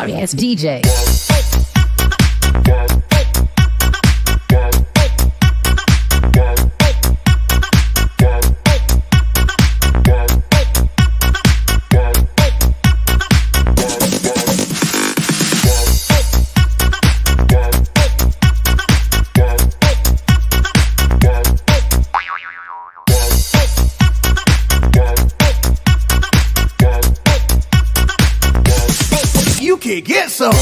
sorry ass DJ. You can get some.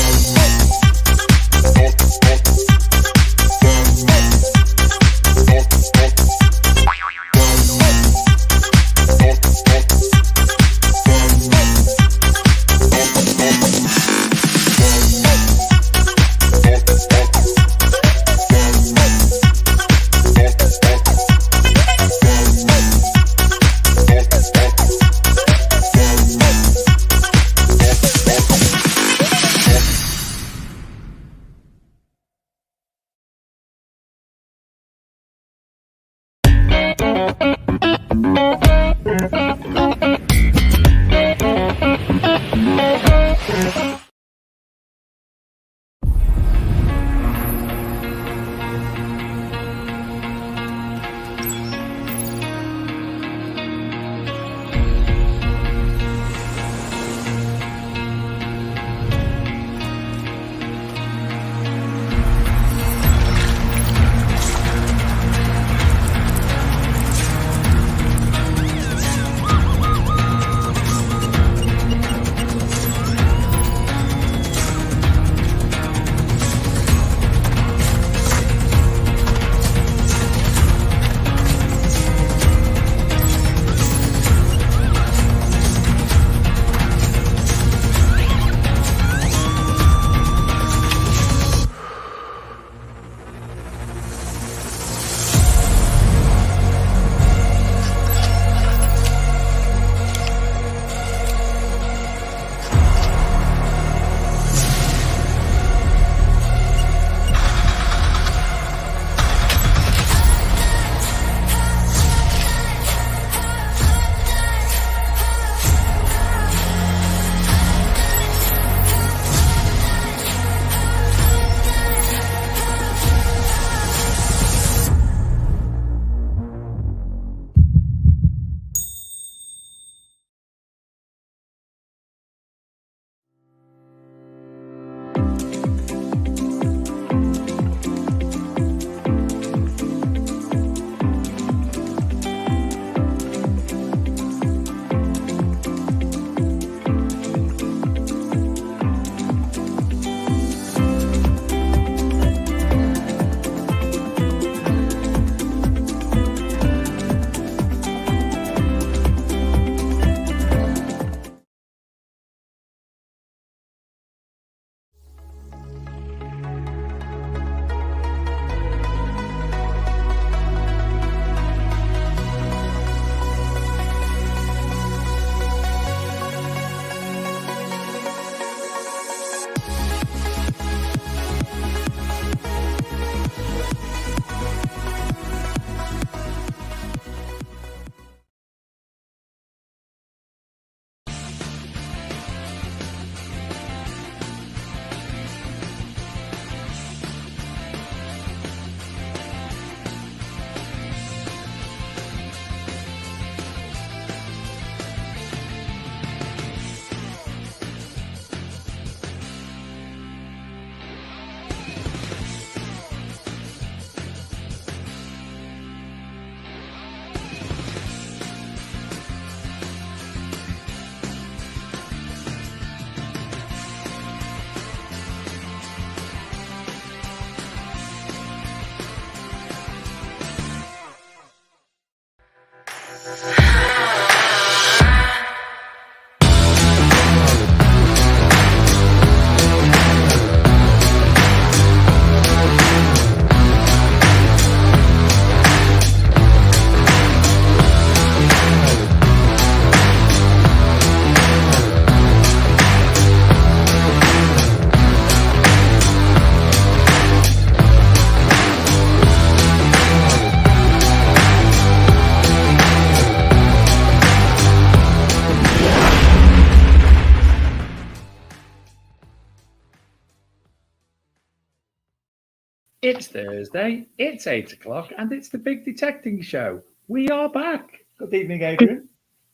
It's Thursday, it's 8 o'clock, and it's the Big Detecting Show. We are back. Good evening, Adrian.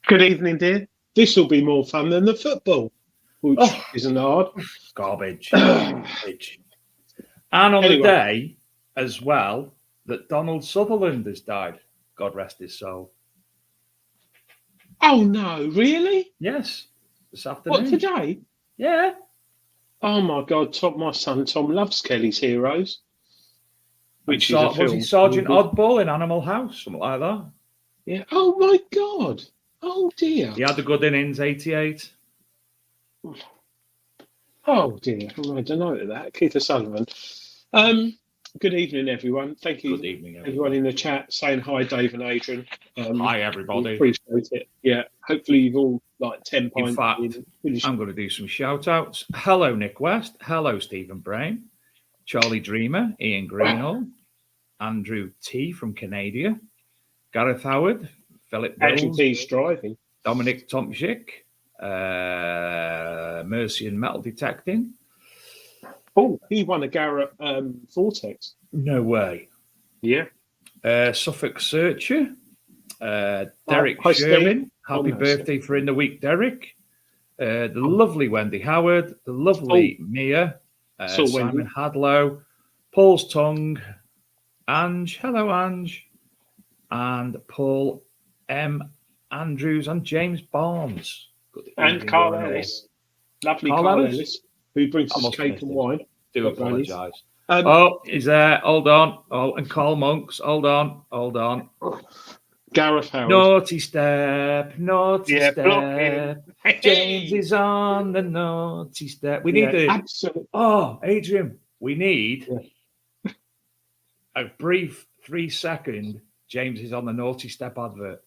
Good evening, dear. This will be more fun than the football, which isn't hard. Garbage. Garbage. And on the day, as well, that Donald Sutherland has died. God rest his soul. Oh, no, really? Yes, this afternoon. What, today? Yeah. Oh, my God, my son Tom loves Kelly's Heroes. Which was he Sergeant Oddball in Animal House? Something like that. Yeah. Oh, my God. Oh, dear. He had a good innings, 88. Oh, dear. I made a note of that. Keith O'Sullivan. Good evening, everyone. Thank you, good evening, everyone in the chat saying hi, Dave and Adrian. Hi, everybody. Appreciate it. Yeah. Hopefully, you've all 10 pints. In fact, I'm going to do some shout outs. Hello, Nick West. Hello, Stephen Brain. Charlie Dreamer. Ian Greenall. Andrew T from Canada. Gareth Howard. Philip Andrew Bills, T's driving. Dominic Tomczyk. Mercy and Metal Detecting. Oh, he won a Garrett Vortex. No way. Yeah. Suffolk Searcher. Derek Sherwin. Happy birthday for In the Week, Derek. The lovely Wendy Howard. The lovely Mia. Simon Hadlow. Paul's Tongue. Ange. Hello, Ange. And Paul M. Andrews and James Barnes. And Carl Ellis. Lovely Carl Ellis, who brings us cake and wine. Do apologise. He's there. Hold on. Oh, and Carl Monks. Hold on. Gareth Howard. Naughty step. James is on the naughty step. We need absolutely. Oh, Adrian, we need a brief 3-second James is on the naughty step advert.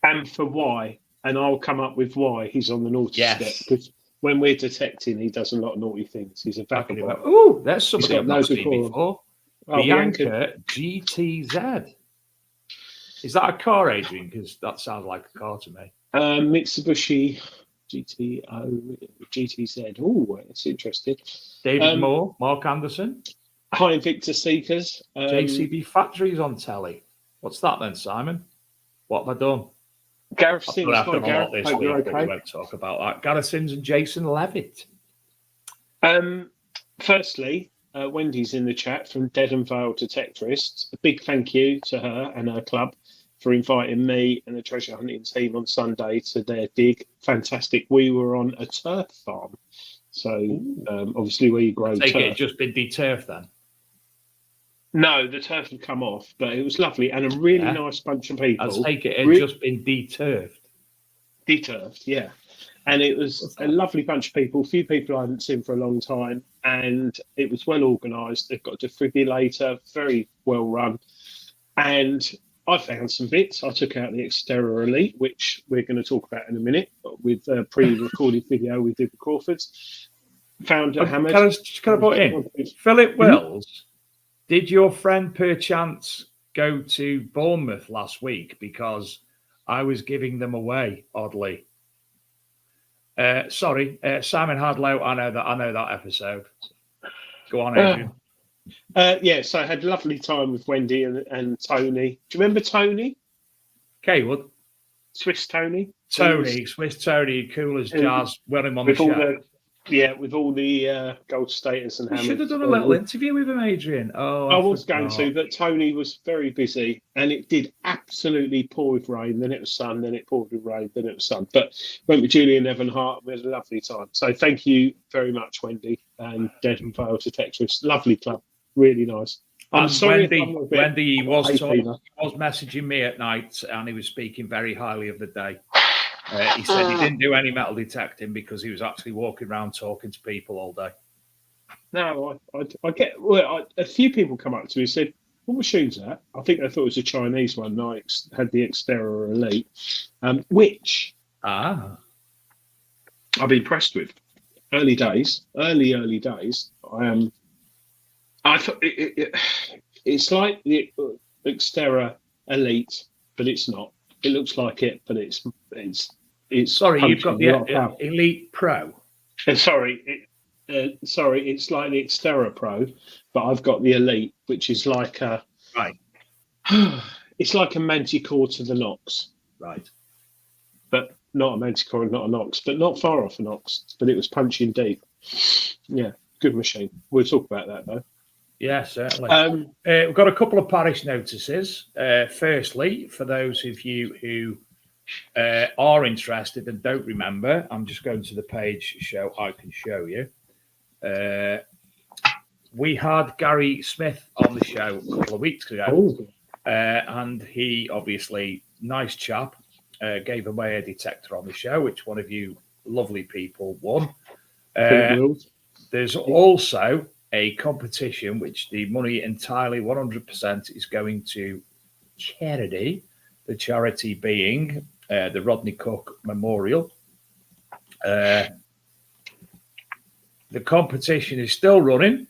And for why? And I'll come up with why he's on the naughty step. Because when we're detecting, he does a lot of naughty things. He's a vagabond. Oh, there's somebody I've not seen before. Bianca GTZ. Is that a car, Adrian? Because that sounds like a car to me. Mitsubishi GTZ. Oh, it's interesting. David Moore, Mark Anderson. Hi, Victor Seekers. JCB Factories on telly. What's that then, Simon? What have I done? Gareth Sims. Hi, Gareth. This week, okay. We won't talk about that. Gareth Sims and Jason Levitt. Firstly, Wendy's in the chat from Dead and Vale Detectorists. A big thank you to her and her club for inviting me and the treasure hunting team on Sunday to their dig. Fantastic. We were on a turf farm. So, obviously, where you grow turf. It had just been deturfed then? No, the turf had come off, but it was lovely and a really nice bunch of people. I take it had just been deturfed. Deturfed, yeah. And it was a lovely bunch of people, a few people I hadn't seen for a long time, and it was well organised. They've got a defibrillator, very well run. And I found some bits. I took out the Xterra Elite, which we're going to talk about in a minute, with a pre-recorded video we did with Crawford's. Found a hammer. Can I put in? Philip Wills, did your friend perchance go to Bournemouth last week? Because I was giving them away, oddly. Sorry, Simon Hadlow. I know that episode. Go on, Adrian. So I had a lovely time with Wendy and Tony. Do you remember Tony? Kaywood. Swiss Tony. Swiss Tony, cool as jazz. Well, him on the show. With all the gold status and hammers. You should have done a little interview with him, Adrian. I was going to, but Tony was very busy, and it did absolutely pour with rain. Then it was sun, then it poured with rain, then it was sun. But went with Julian Evan Hart. We had a lovely time. So thank you very much, Wendy and Dead and Vale Detectors. Lovely club, really nice. I'm sorry, Wendy was messaging me at night, and he was speaking very highly of the day. He said he didn't do any metal detecting because he was actually walking around talking to people all day. No, I get. A few people come up to me and said, "What machine's that?" I think they thought it was a Chinese one. I had the Xterra Elite, which I've been impressed with. Early days. I thought it's like the Xterra Elite, but it's not. It looks like it, but it's. Sorry, you've got the Elite Pro. Sorry, sorry, it's like the Xterra Pro, but I've got the Elite, which is like a Right. It's like a Manticore to the Nox. Right. But not a Manticore and not a Nox, but not far off a Nox. But it was punching deep. Yeah, good machine. We'll talk about that though. Yeah, certainly. We've got a couple of parish notices. Firstly, for those of you who are interested and don't remember, I'm just going to the page show I can show you. We had Gary Smith on the show a couple of weeks ago, and he obviously, nice chap, gave away a detector on the show, which one of you lovely people won. There's also a competition which the money entirely 100% is going to charity, the charity being the Rodney Cook Memorial. The competition is still running.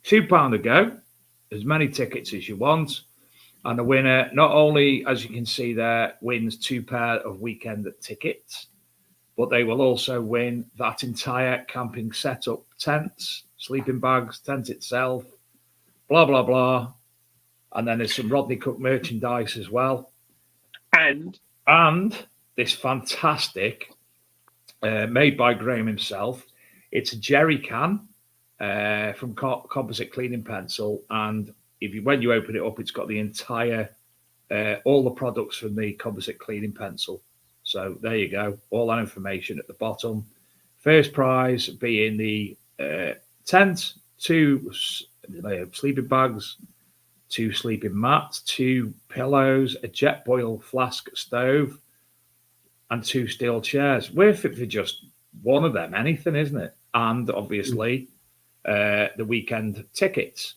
£2 a go, as many tickets as you want. And the winner, not only, as you can see there, wins 2 pair of weekend tickets, but they will also win that entire camping setup, tents, sleeping bags, tent itself, blah, blah, blah. And then there's some Rodney Cook merchandise as well. And this fantastic, made by Graham himself, it's a jerry can from Composite Cleaning Pencil. And when you open it up, it's got the entire, all the products from the Composite Cleaning Pencil. So there you go, all that information at the bottom. First prize being the tent, 2 sleeping bags, 2 sleeping mats, 2 pillows, a jet boil flask stove, and 2 steel chairs. Worth it for just one of them, anything, isn't it? And obviously the weekend tickets.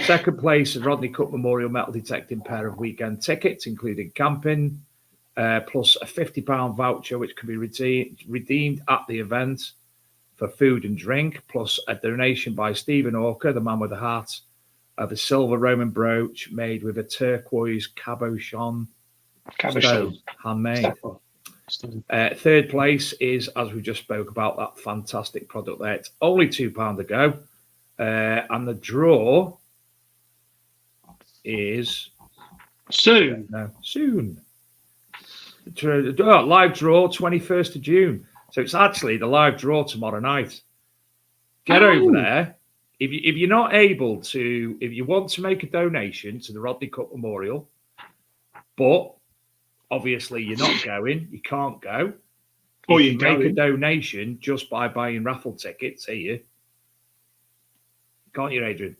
Second place, the Rodney Cook Memorial metal detecting pair of weekend tickets, including camping, plus a £50 voucher, which can be redeemed at the event for food and drink, plus a donation by Stephen Hawker, the man with the hat, of a silver Roman brooch made with a turquoise cabochon stone, handmade. Third place is, as we just spoke about, that fantastic product there. It's only £2 a go. And the draw is soon. Live draw 21st of June. So it's actually the live draw tomorrow night. Get over there. If you're not able to, if you want to make a donation to the Rodney Cook Memorial, but obviously you're not going, you can't go. Or you can make a donation just by buying raffle tickets here. Can't you, Adrian?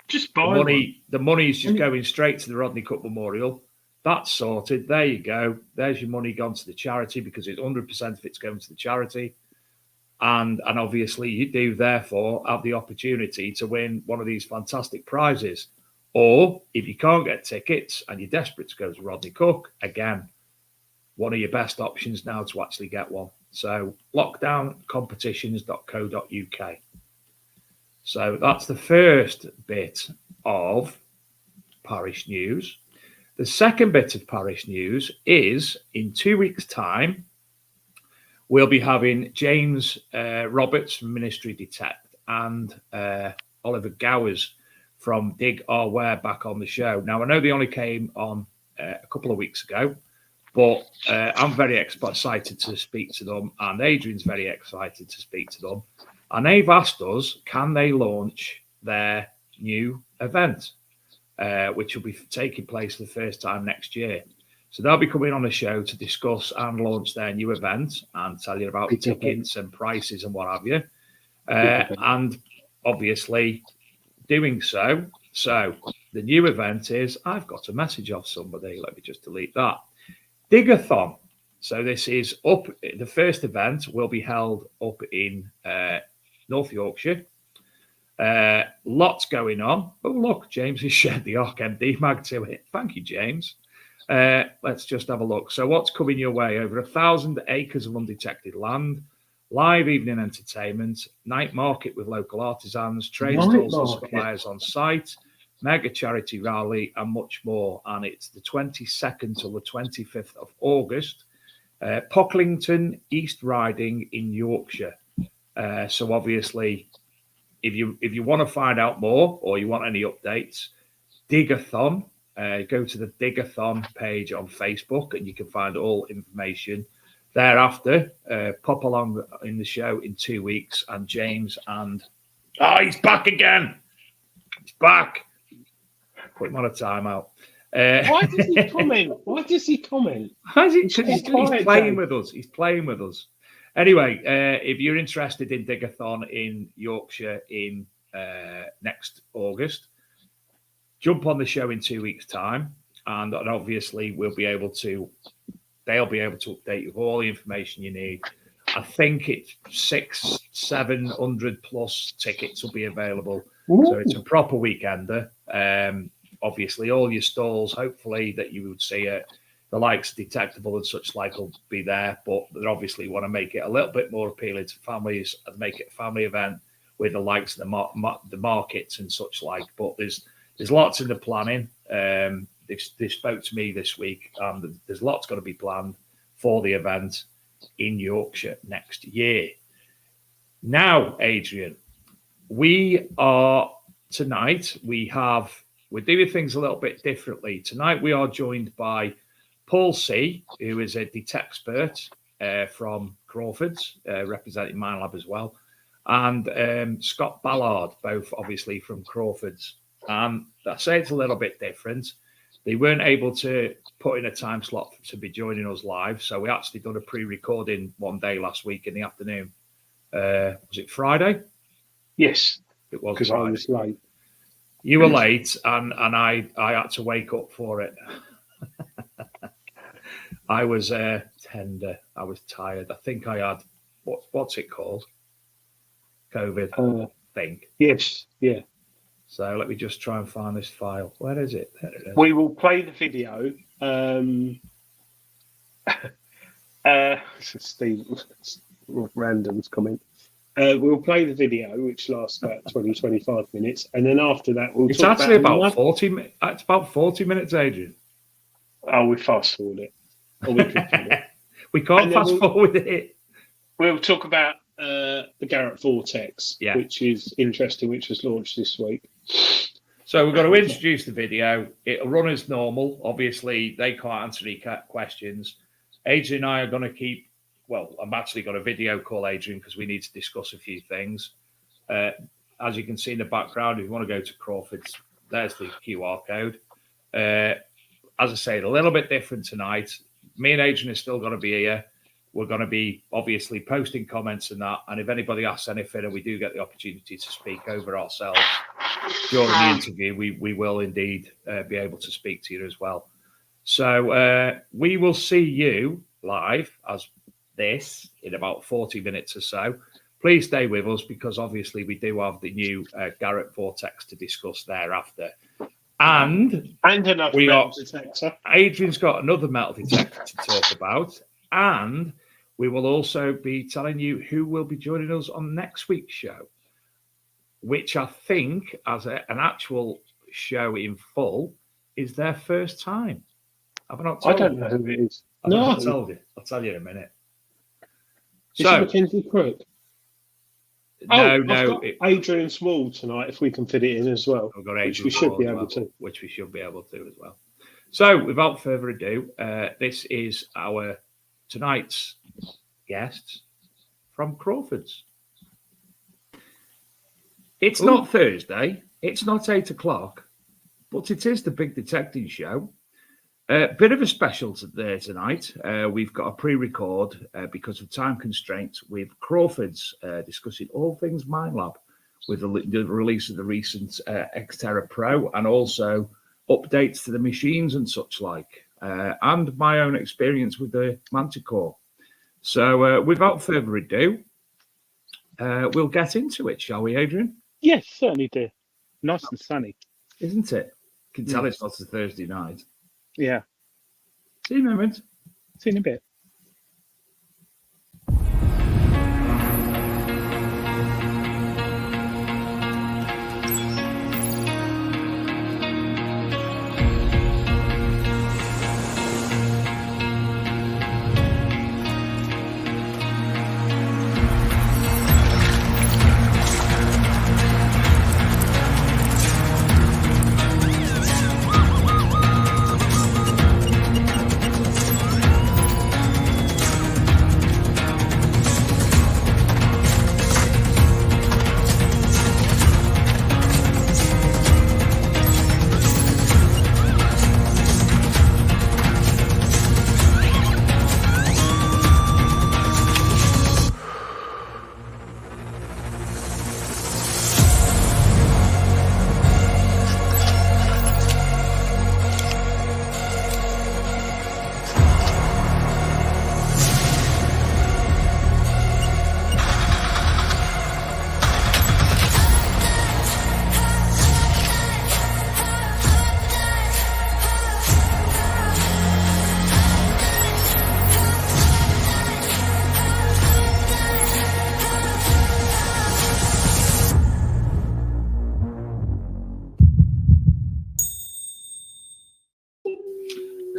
Just buy the money is just going straight to the Rodney Cook Memorial. That's sorted. There you go. There's your money gone to the charity, because it's 100% of it's going to the charity. And obviously you do therefore have the opportunity to win one of these fantastic prizes. Or if you can't get tickets and you're desperate to go to Rodney Cook, again, one of your best options now to actually get one. So lockdowncompetitions.co.uk. So that's the first bit of parish news. The second bit of parish news is in 2 weeks' time, we'll be having James Roberts from Ministry Detect and Oliver Gowers from Dig Our Wear back on the show. Now, I know they only came on a couple of weeks ago, but I'm very excited to speak to them, and Adrian's very excited to speak to them. And they've asked us, can they launch their new event, which will be taking place for the first time next year. So they'll be coming on the show to discuss and launch their new event and tell you about tickets and prices and what have you. And obviously doing so. So the new event is, I've got a message off somebody. Let me just delete that. Digathon. So this is up. The first event will be held up in North Yorkshire. Lots going on. Oh, look, James has shared the ArcMD mag to it. Thank you, James. Let's just have a look. So what's coming your way? Over 1,000 acres of undetected land, live evening entertainment, night market with local artisans, trade stalls and suppliers on site, mega charity rally, and much more. And it's the 22nd till the 25th of August. Pocklington, East Riding in Yorkshire. So obviously, if you want to find out more or you want any updates, Digathon. Go to the Digathon page on Facebook, and you can find all information. Thereafter, pop along in the show in 2 weeks, and James and he's back again. He's back. Put him on a timeout. Why does he comment? Because he's playing with us. He's playing with us. Anyway, if you're interested in Digathon in Yorkshire in next August, jump on the show in 2 weeks' time, and obviously they'll be able to update you with all the information you need. I think it's 700 plus tickets will be available. Ooh. So it's a proper weekender. Obviously, all your stalls, hopefully, that you would see the likes of Detectable and such like will be there, but they obviously want to make it a little bit more appealing to families and make it a family event with the likes of the markets and such like. But there's lots in the planning. They spoke to me this week, and there's lots going to be planned for the event in Yorkshire next year. Now, Adrian, we're doing things a little bit differently. Tonight we are joined by Paul C., who is a Detectspert from Crawford's, representing Minelab as well, and Scott Ballard, both obviously from Crawford's. I say it's a little bit different. They weren't able to put in a time slot to be joining us live, so we actually done a pre-recording one day last week in the afternoon. Was it Friday? Yes, it was, because I was late. You were late, and I had to wake up for it. I was tender. I was tired. I think I had what's it called? COVID thing. Yes, yeah. So let me just try and find this file. Where is it? There it is. We will play the video. Steve Random's comment. We'll play the video, which lasts about 20-25 minutes, and then after that, we'll. It's actually about 40. It's about 40 minutes, Adrian. Oh, we fast forward it. Or we could do it. We can't fast forward it. We'll talk about the Garrett Vortex, which is interesting, which was launched this week. So we've got to introduce the video. It'll run as normal. Obviously, they can't answer any questions. Adrian and I are going to keep. Well, I'm actually got a video call Adrian because we need to discuss a few things. As you can see in the background, if you want to go to Crawford's, there's the QR code. As I say, a little bit different tonight. Me and Adrian are still going to be here. We're going to be obviously posting comments and that. And if anybody asks anything and we do get the opportunity to speak over ourselves during the interview, we will indeed be able to speak to you as well. So we will see you live as this in about 40 minutes or so. Please stay with us because obviously we do have the new Garrett Vortex to discuss thereafter. And another metal detector. Adrian's got another metal detector to talk about. And we will also be telling you who will be joining us on next week's show, which I think, as an actual show in full, is their first time. Have I not told you? I don't know who it is. I'll tell you in a minute. Is it Mackenzie Crook? No. Adrian Small tonight, if we can fit it in as well. We've got Adrian which we should be able to. Which we should be able to as well. So, without further ado, this is our tonight's guests from Crawford's. It's not Thursday. It's not 8 o'clock, but it is the big detecting show. Bit of a special there tonight. We've got a pre-record because of time constraints with Crawford's discussing all things Minelab with the release of the recent Xterra Pro and also updates to the machines and such like, and my own experience with the Manticore. So without further ado, we'll get into it, shall we, Adrian? Yes, certainly do. Nice and sunny. Isn't it? You can tell it's not a Thursday night. Yeah. See you in a moment. See you in a bit.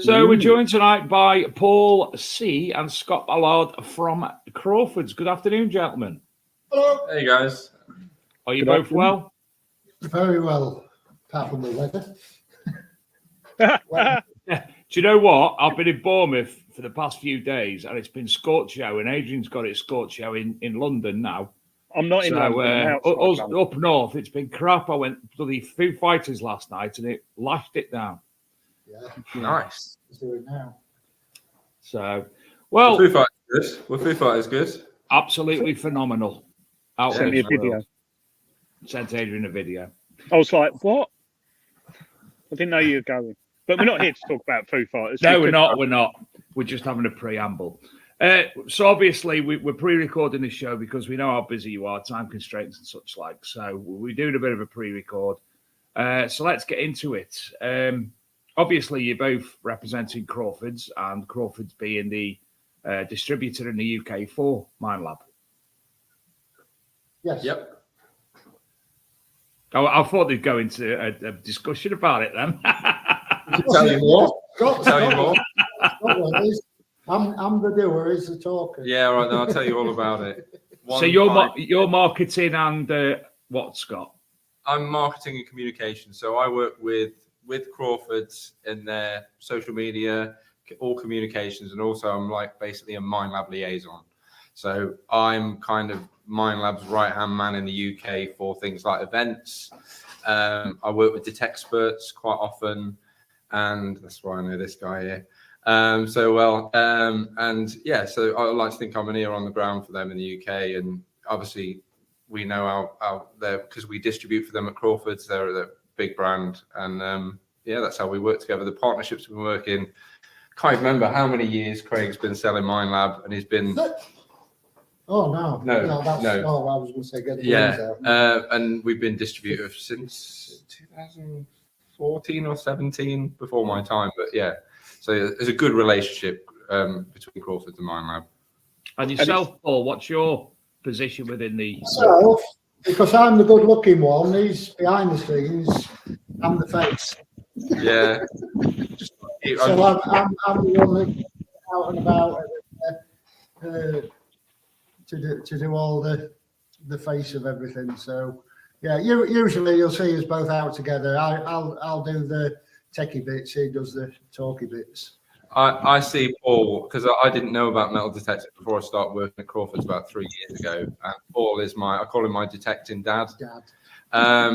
So we're joined tonight by Paul C. and Scott Ballard from Crawford's. Good afternoon, gentlemen. Hello. Hey, guys. Are you both well? Very well, apart from the weather. Do you know what? I've been in Bournemouth for the past few days, and it's been scorch show, and Adrian's got it scorch show in London now. I'm not in London. Up north, it's been crap. I went to the Foo Fighters last night, and it lashed it down. Yeah, nice. Let's do it now. So, well, Foo Fighters good. Well, Foo Fighters good. Absolutely phenomenal. Sent me a video. Sent Adrian a video. I was like, what? I didn't know you were going. But we're not here to talk about Foo Fighters. No, we're not. We're not. We're just having a preamble. So obviously we're pre-recording this show because we know how busy you are, time constraints and such like. So we're doing a bit of a pre-record. So let's get into it. Obviously, you're both representing Crawford's, and Crawford's being the distributor in the UK for Minelab. Yes. Yep. I thought they'd go into a discussion about it then. Tell you more. Tell you more. I'm the doer, he's the talker. Yeah, right. Then I'll tell you all about it. So you're marketing and what, Scott? I'm marketing and communication. So I work with Crawford's in their social media, all communications, and also I'm like basically a Minelab liaison. So I'm kind of Minelab's right-hand man in the UK for things like events. I work with Detectors quite often, and that's why I know this guy here so well. And yeah, so I like to think I'm an ear on the ground for them in the UK, and obviously we know how they're, because we distribute for them at Crawford's. They're a big brand, and yeah, that's how we work together. The partnerships we've been working. Can't remember how many years Craig's been selling Minelab, and he's been. Oh no! No. Oh, I was going to say get the yeah, and we've been distributor since 2014 or 17, before my time. But yeah, so there's a good relationship between Crawford and Minelab. And yourself, Paul, what's your position within the? So, because I'm the good-looking one, he's behind the scenes. I'm the face. Yeah. So I'm the one that out and about to do all the face of everything. So yeah, usually you'll see us both out together. I'll do the techie bits, he does the talky bits. I see Paul, because I didn't know about metal detecting before I started working at Crawford's about 3 years ago. And Paul is I call him my detecting dad.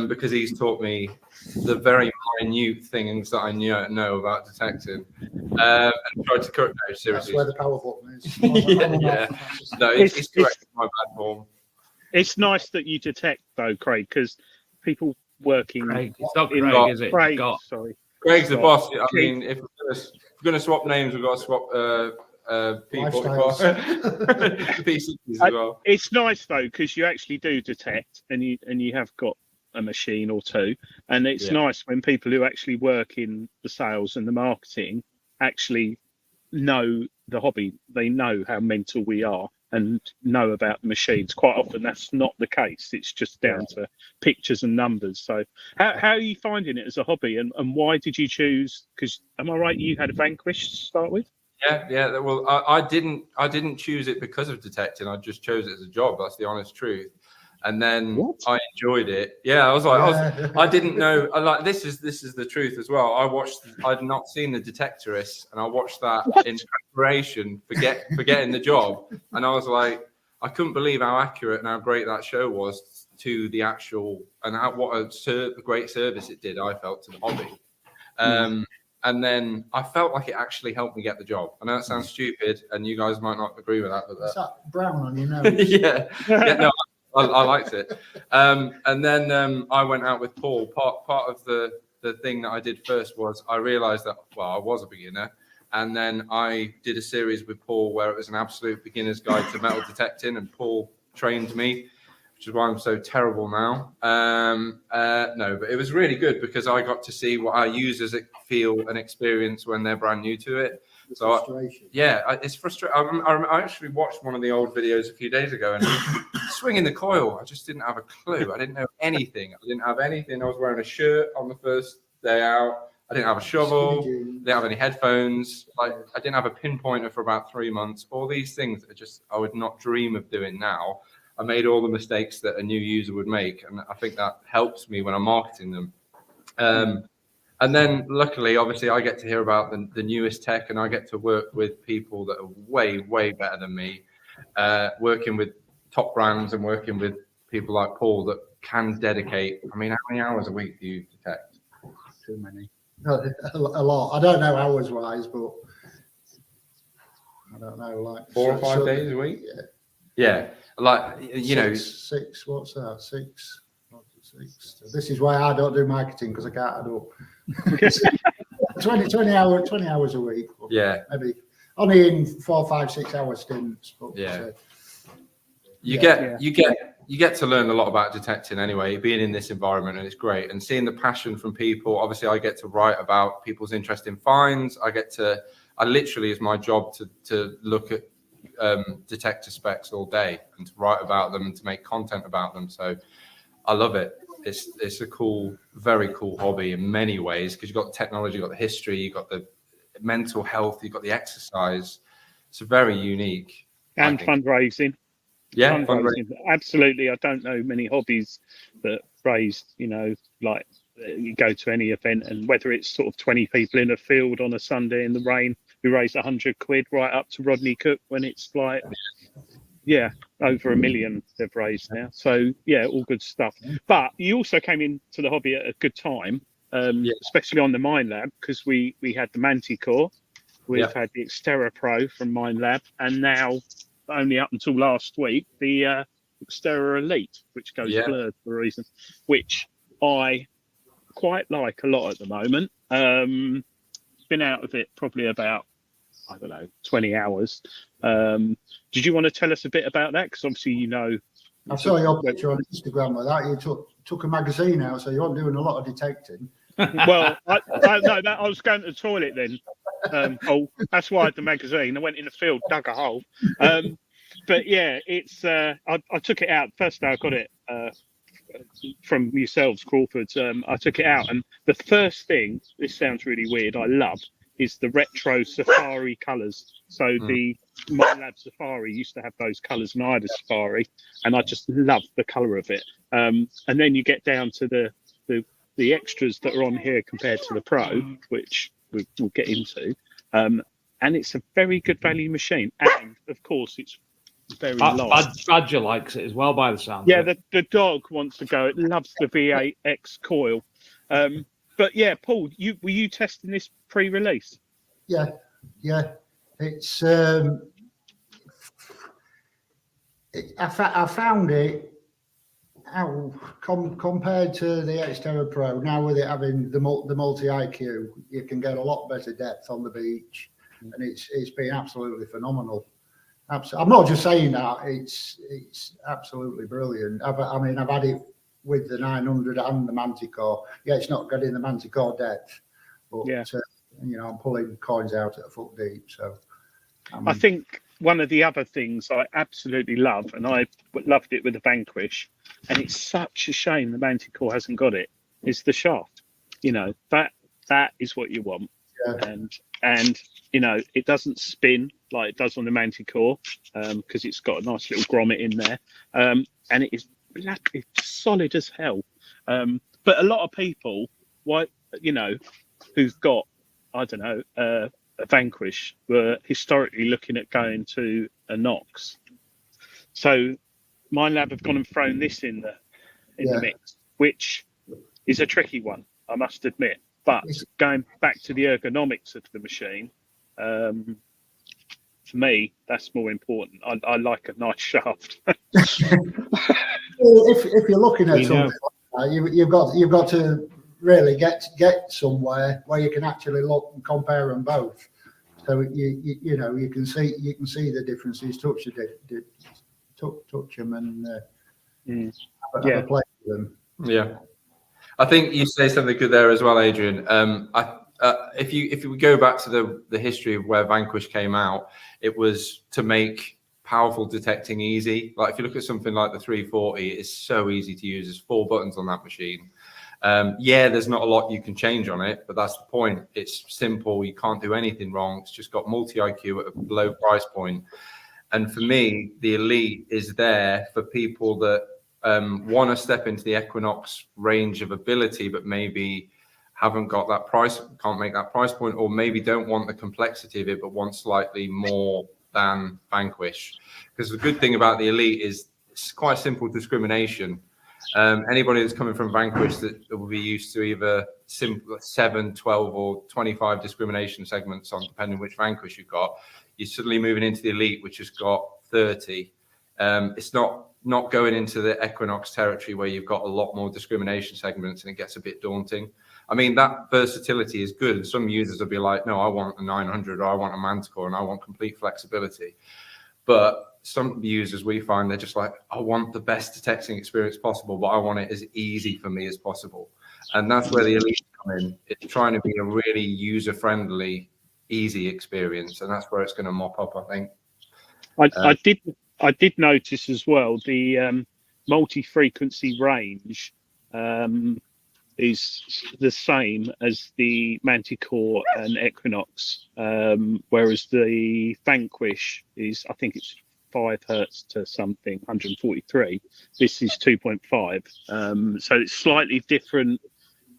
Because he's taught me the very minute things that I know about detecting. And tried to correct those seriously. That's where the power button is. Yeah. No, it's correct. My bad, Paul. It's nice that you detect, though, Craig, because people working. Craig. It's not Craig, is it? Craig, sorry. Greg's the boss. I mean, if we're going to swap names, we've got to swap P60s as well. It's nice though, because you actually do detect, and you have got a machine or two, and it's nice when people who actually work in the sales and the marketing actually know the hobby. They know how mental we are and know about the machines. Quite often that's not the case. It's just down to pictures and numbers. So how are you finding it as a hobby, and why did you choose? Because am I right, you had a Vanquish to start with? Yeah. Well, I didn't choose it because of detecting. I just chose it as a job. That's the honest truth. And then I enjoyed it. Yeah, I didn't know. This is the truth as well. I'd not seen the Detectorists, and I watched that in preparation for getting the job. And I was like, I couldn't believe how accurate and how great that show was to the actual, and what a great service it did. I felt to the hobby. And then I felt like it actually helped me get the job. I know that sounds stupid, and you guys might not agree with that, but Is that brown on your nose? yeah, no. I liked it. And then I went out with Paul. Part of the thing that I did first was I realized that, I was a beginner. And then I did a series with Paul where it was an absolute beginner's guide to metal detecting. And Paul trained me, which is why I'm so terrible now. No, but it was really good because I got to see what our users feel and experience when they're brand new to it. It's frustrating. I actually watched one of the old videos a few days ago, and swinging the coil, I just didn't have a clue. I didn't know anything. I was wearing a shirt on the first day out. I didn't have a shovel. Skinny jeans. Didn't have any headphones. Like I didn't have a pinpointer for about 3 months. All these things that I would not dream of doing now. I made all the mistakes that a new user would make, and I think that helps me when I'm marketing them. And then luckily, obviously, I get to hear about the newest tech, and I get to work with people that are way, way better than me, working with top brands and working with people like Paul that can dedicate. I mean, how many hours a week do you detect? Too many. A lot. I don't know hours wise, but I don't know, like 4 or 5 days a week. Yeah. Yeah, like six. What's that? Six. This is why I don't do marketing, because I can't add up. 20 hours a week. Yeah, maybe only in 4, 5, 6 hour stints. But, yeah. You get to learn a lot about detecting anyway, being in this environment, and it's great. And seeing the passion from people. Obviously, I get to write about people's interest in finds. I literally, it's my job to look at detector specs all day and to write about them and to make content about them. So I love it. It's a cool, very cool hobby in many ways, because you've got the technology, you've got the history, you've got the mental health, you've got the exercise. It's very unique. And fundraising. Yeah, fundraising. Absolutely. I don't know many hobbies that raise, like you go to any event, and whether it's sort of 20 people in a field on a Sunday in the rain who raise £100 right up to Rodney Cook, when it's like, over $1 million they've raised now. So all good stuff. But you also came into the hobby at a good time, especially on the Mine Lab, because we had the Manticore, we've had the Xterra Pro from Mine Lab, and now only up until last week the Xterra Elite, which goes blurred for a reason, which I quite like a lot at the moment. Been out of it probably about 20 hours. Did you want to tell us a bit about that? Because obviously, I saw your picture on Instagram with that. You took a magazine out, so you weren't doing a lot of detecting. Well, I was going to the toilet then. That's why I had the magazine. I went in the field, dug a hole. But yeah, it's. I took it out first day I got it from yourselves, Crawford. I took it out, and the first thing, this sounds really weird, I love, is the retro safari colours. So the Mine Lab Safari used to have those colours, and I had a Safari, and I just loved the colour of it. And then you get down to the extras that are on here compared to the Pro, which we'll get into. And it's a very good value machine, and of course it's very light. Badger likes it as well, by the sound. Yeah, the dog wants to go. It loves the V8X coil. But yeah, Paul, were you testing this pre-release? Yeah. It's I found it compared to the Xterra Pro. Now with it having the multi IQ, you can get a lot better depth on the beach, and it's been absolutely phenomenal. I'm not just saying that; it's absolutely brilliant. I've had it with the 900 and the Manticore. Yeah, it's not getting the Manticore depth, but I'm pulling coins out at a foot deep. So I think one of the other things I absolutely love, and I loved it with the Vanquish, and it's such a shame the Manticore hasn't got it, is the shaft. That is what you want. Yeah. And it doesn't spin like it does on the Manticore, because it's got a nice little grommet in there, and it's solid as hell. But a lot of people, who've got, a Vanquish, were historically looking at going to a Nox. So Mine Lab have gone and thrown this in the mix, which is a tricky one, I must admit. But going back to the ergonomics of the machine, for me, that's more important. I like a nice shaft. If you're looking at something like that, you've got to really get somewhere where you can actually look and compare them both. So you can see the differences, touch them, and have a play with them. Yeah, I think you say something good there as well, Adrian. If you go back to the history of where Vanquish came out, it was to make powerful detecting easy. Like if you look at something like the 340, it's so easy to use. There's 4 buttons on that machine, Yeah, there's not a lot you can change on it, but that's the point. It's simple. You can't do anything wrong. It's just got multi-IQ at a low price point. And for me, the Elite is there for people that want to step into the Equinox range of ability, but maybe haven't got that price, can't make that price point, or maybe don't want the complexity of it, but want slightly more than Vanquish. Because the good thing about the Elite is it's quite simple discrimination. Anybody that's coming from Vanquish that will be used to either 7, 12, or 25 discrimination segments on depending which Vanquish you've got, you're suddenly moving into the Elite, which has got 30. It's not going into the Equinox territory where you've got a lot more discrimination segments and it gets a bit daunting. I mean, that versatility is good. And some users will be like, no, I want a 900 or I want a Manticore and I want complete flexibility. But some users we find they're just like, I want the best detecting experience possible, but I want it as easy for me as possible. And that's where the Elite come in. It's trying to be a really user-friendly, easy experience. And that's where it's going to mop up, I think. I did notice as well the multi-frequency range is the same as the Manticore and Equinox, whereas the Vanquish is, I think it's 5 hertz to something, 143. This is 2.5. So it's slightly different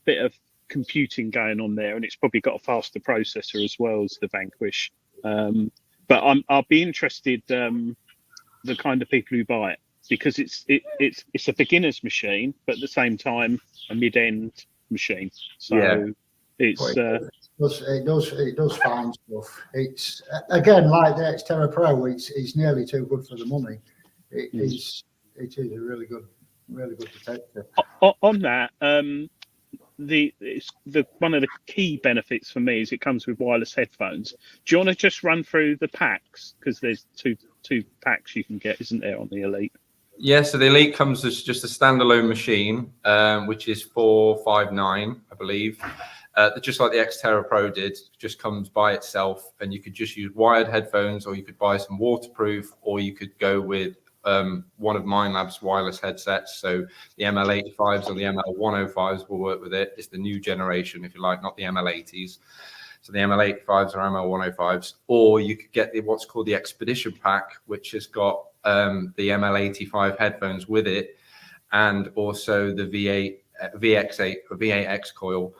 bit of computing going on there, and it's probably got a faster processor as well as the Vanquish. But I'll be interested the kind of people who buy it, because it's a beginner's machine, but at the same time a mid-end machine. So yeah. It does fine stuff. It's again like the Xterra Pro. It's nearly too good for the money. It is a really good detector. On that, the one of the key benefits for me is it comes with wireless headphones. Do you want to just run through the packs, because there's two packs you can get, isn't there, on the Elite? Yeah, so the Elite comes as just a standalone machine, which is 459, I believe. Just like the Xterra Pro did, just comes by itself, and you could just use wired headphones, or you could buy some waterproof, or you could go with one of Minelab's wireless headsets. So the ML85s or the ML105s will work with it. It's the new generation, if you like, not the ML80s. So the ML85s or ML105s, or you could get what's called the Expedition Pack, which has got the ML85 headphones with it, and also the VX8 or V8X coil.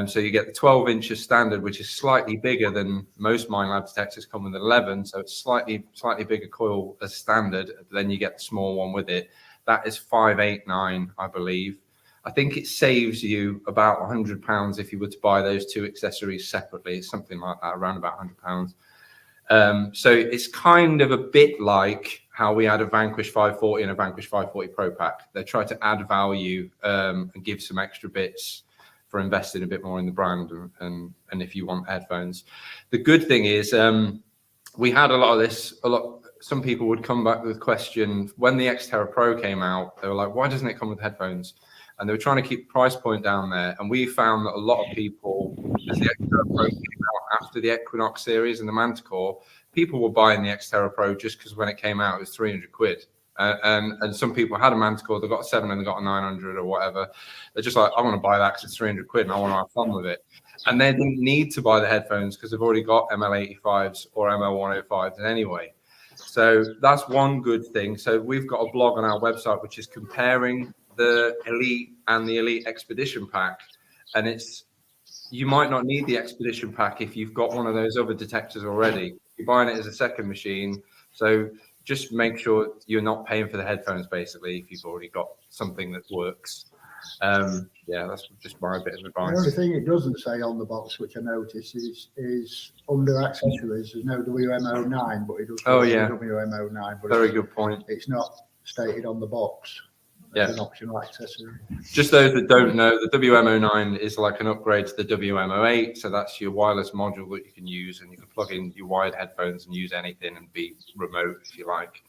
So you get the 12 inches standard, which is slightly bigger than most Minelab detectors come with 11. So it's slightly bigger coil as standard. But then you get the small one with it. That is 589, I believe. I think it saves you about £100 if you were to buy those two accessories separately. It's something like that, around about £100. So it's kind of a bit like how we had a Vanquish 540 and a Vanquish 540 Pro Pack. They try to add value and give some extra bits for investing a bit more in the brand and if you want headphones. The good thing is we had a lot of this. Some people would come back with questions when the Xterra Pro came out. They were like, why doesn't it come with headphones? And they were trying to keep the price point down there. And we found that a lot of people, as the Xterra Pro came out after the Equinox series and the Manticore, people were buying the Xterra Pro just because when it came out, it was 300 quid. And some people had a Manticore, they got a 7 and they got a 900 or whatever. They're just like, I want to buy that because it's 300 quid and I want to have fun with it. And they didn't need to buy the headphones because they've already got ML85s or ML105s anyway. So that's one good thing. So we've got a blog on our website which is comparing the Elite and the Elite Expedition Pack. And you might not need the Expedition Pack if you've got one of those other detectors already. You're buying it as a second machine. So just make sure you're not paying for the headphones, basically, if you've already got something that works. Yeah, that's just my bit of advice. The only thing it doesn't say on the box, which I noticed, is under accessories, there's no WMO9, but it does say WMO9. But very good point. It's not stated on the box. Yeah, an optional accessory. Just those that don't know, the WMO9 is like an upgrade to the WMO8. So that's your wireless module that you can use, and you can plug in your wired headphones and use anything and be remote if you like.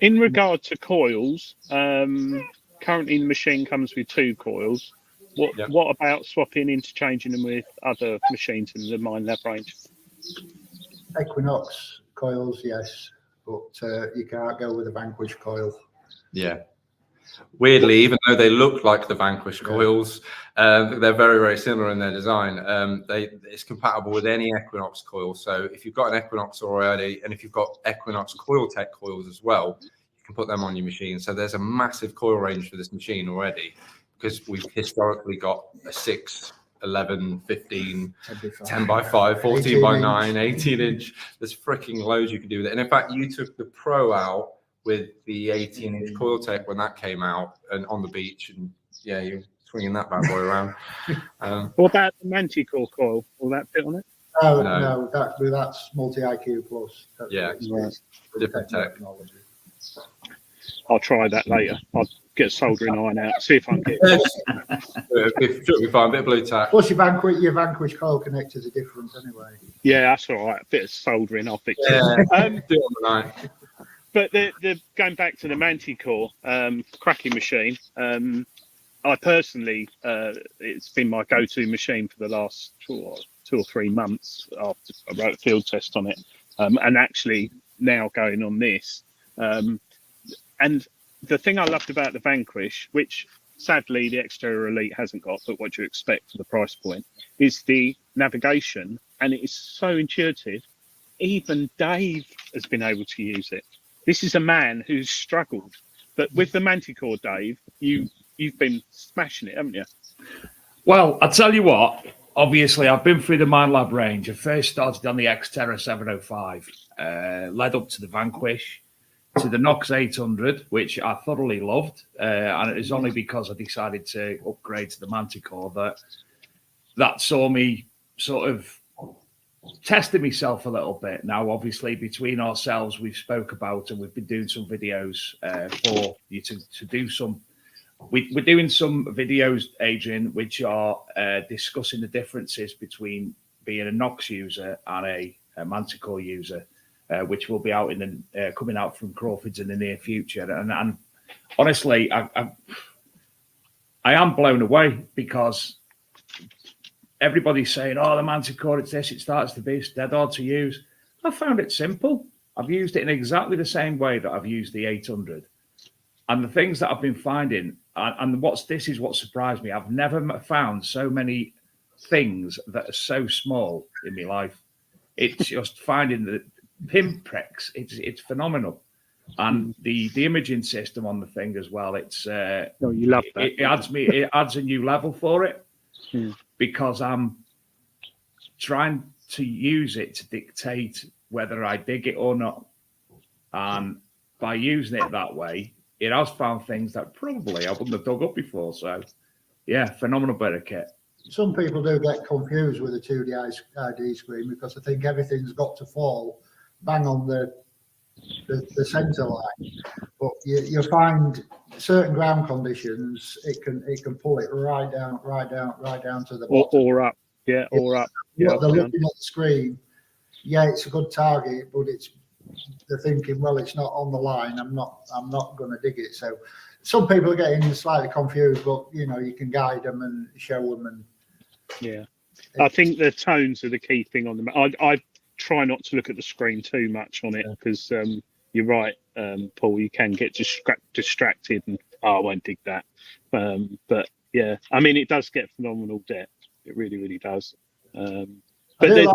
In regard to coils, currently the machine comes with 2 coils. What about swapping, interchanging them with other machines in the Minelab range? Equinox coils, yes, but you can't go with a Vanquish coil. Yeah. weirdly, even though they look like the Vanquish coils, they're very, very similar in their design. It's compatible with any Equinox coil. So if you've got an Equinox already, and if you've got Equinox Coil Tech coils as well, you can put them on your machine. So there's a massive coil range for this machine already, because we've historically got a 6, 11, 15, 10 by 5, 14 by 9, 18 inch. There's freaking loads you can do with it. And in fact, you took the Pro out with the 18-inch coil tech when that came out and on the beach, and yeah, you're swinging that bad boy around. What about the Manticore coil? Will that fit on it? No, that's multi-IQ plus. It's different technology. I'll try that later. I'll get a soldering iron out, see if I can get it. Should be fine. A bit of blue tack. Plus your Vanquish coil connectors are different anyway. Yeah, that's all right. A bit of soldering, I'll fix it. Do it on the night. But the going back to the Manticore cracking machine, I personally, it's been my go-to machine for the last 2 or 3 months after I wrote a field test on it, and actually now going on this. And the thing I loved about the Vanquish, which sadly the Exterior Elite hasn't got, but what you expect for the price point, is the navigation, and it is so intuitive. Even Dave has been able to use it. This is a man who's struggled, but with the Manticore, Dave, you've been smashing it, haven't you? Well, I'll tell you what. Obviously, I've been through the Mindlab range. I first started on the Xterra 705, led up to the Vanquish, to the Nox 800, which I thoroughly loved, and it was only because I decided to upgrade to the Manticore that saw me sort of testing myself a little bit. Now, obviously, between ourselves, we've spoke about and we've been doing some videos for you to do some. We're doing some videos, Adrian, which are discussing the differences between being a Nox user and a Manticore user, which will be out coming out from Crawford's in the near future. And honestly, I am blown away, because everybody's saying, "Oh, the Manticore, it's this, it starts to be, it's dead hard to use." I found it simple. I've used it in exactly the same way that I've used the 800. And the things that I've been finding, and what surprised me, I've never found so many things that are so small in my life. It's just finding the pinpricks. It's phenomenal. And the imaging system on the thing as well, it's you love that. It adds a new level for it, because I'm trying to use it to dictate whether I dig it or not. And by using it that way, it has found things that probably I wouldn't have dug up before. So, yeah, phenomenal bit of kit. Some people do get confused with the 2D ID screen, because I think everything's got to fall bang on the centre line. But you find certain ground conditions, it can pull it right down to the bottom. Or up. Yeah, or up. Yeah, they're looking at the screen. Yeah, it's a good target, but they're thinking, well, it's not on the line. I'm not going to dig it. So some people are getting slightly confused, but you can guide them and show them. And yeah, I think the tones are the key thing on the. I try not to look at the screen too much on it, because you're right, Paul. You can get distracted, and I won't dig that. But yeah, I mean, it does get phenomenal depth. It really, really does. I do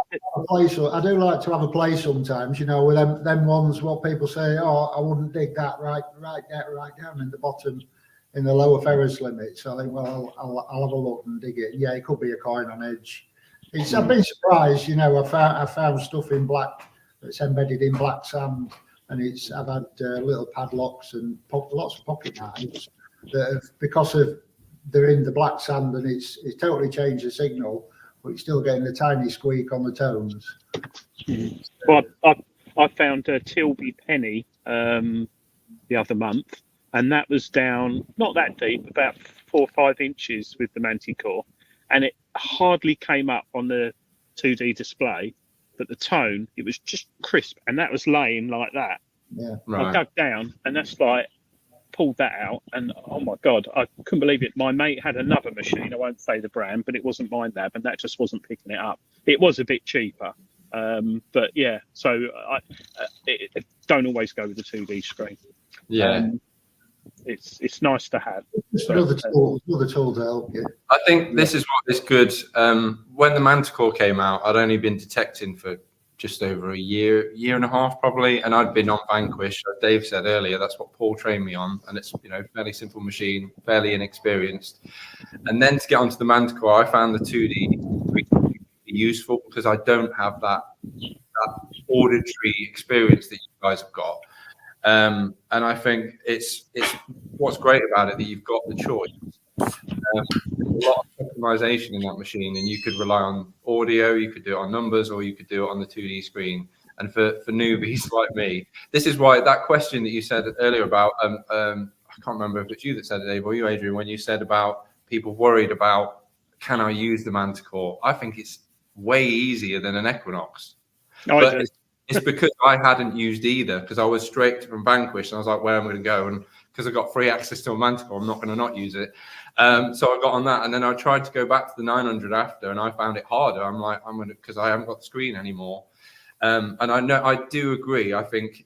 like to have a play sometimes, with them ones. What people say, "Oh, I wouldn't dig that right down in the bottom, in the lower ferrous limit." So I think, well, I'll have a look and dig it. Yeah, it could be a coin on edge. I've been surprised, I found stuff in black that's embedded in black sand, and I've had little padlocks and lots of pocket knives that have, because they're in the black sand, and it's totally changed the signal. But you're still getting the tiny squeak on the tones. Well, I found a Tilby penny the other month, and that was down not that deep, about 4 or 5 inches with the Manticore, and it hardly came up on the 2D display, but the tone, it was just crisp, and that was laying like that. Yeah, right. I dug down, and that's like, pulled that out, and oh my god, I couldn't believe it. My mate had another machine, I won't say the brand, but it wasn't Mindlab, and that just wasn't picking it up. It was a bit cheaper, but yeah, so I don't always go with the 2D screen. it's nice to have. It's another tool to help you. I think this is what is good. When the Manticore came out, I'd only been detecting for just over a year and a half probably, and I'd been on Vanquish. As Dave said earlier, that's what Paul trained me on, and it's fairly simple machine, fairly inexperienced. And then to get onto the Manticore, I found the 2D useful because I don't have that auditory experience that you guys have got. And I think it's what's great about it that you've got the choice. There's a lot of customization in that machine, and you could rely on audio, you could do it on numbers, or you could do it on the 2D screen. And for newbies like me, this is why that question that you said earlier about I can't remember if it's you that said it, Dave, or you, Adrian, when you said about people worried about can I use the Manticore? I think it's way easier than an Equinox. But it's because I hadn't used either, because I was straight from Vanquish and I was like, where am I going to go? And because I got free access to a Manticore, I'm not going to not use it. So I got on that, and then I tried to go back to the 900 after, and I found it harder. I'm like, because I haven't got the screen anymore. And I do agree. I think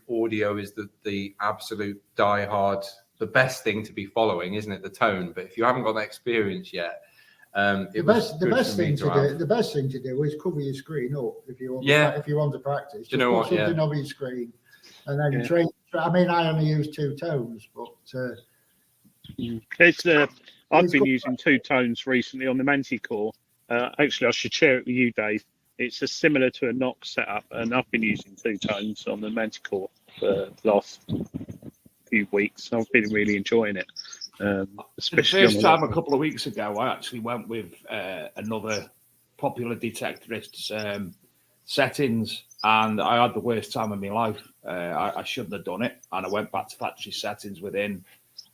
audio is the absolute diehard, the best thing to be following, isn't it? The tone. But if you haven't got that experience yet, the best thing to do is cover your screen up if you want to practice. Just you know put something on your screen, and then train. I mean, I only use 2 tones, but I've been using 2 tones recently on the Manticore. Actually, I should share it with you, Dave. It's similar to a Nox setup, and I've been using 2 tones on the Manticore for the last few weeks. I've been really enjoying it. Especially the first time a couple of weeks ago, I actually went with another popular Detectorist's settings, and I had the worst time of my life. I shouldn't have done it, and I went back to factory settings within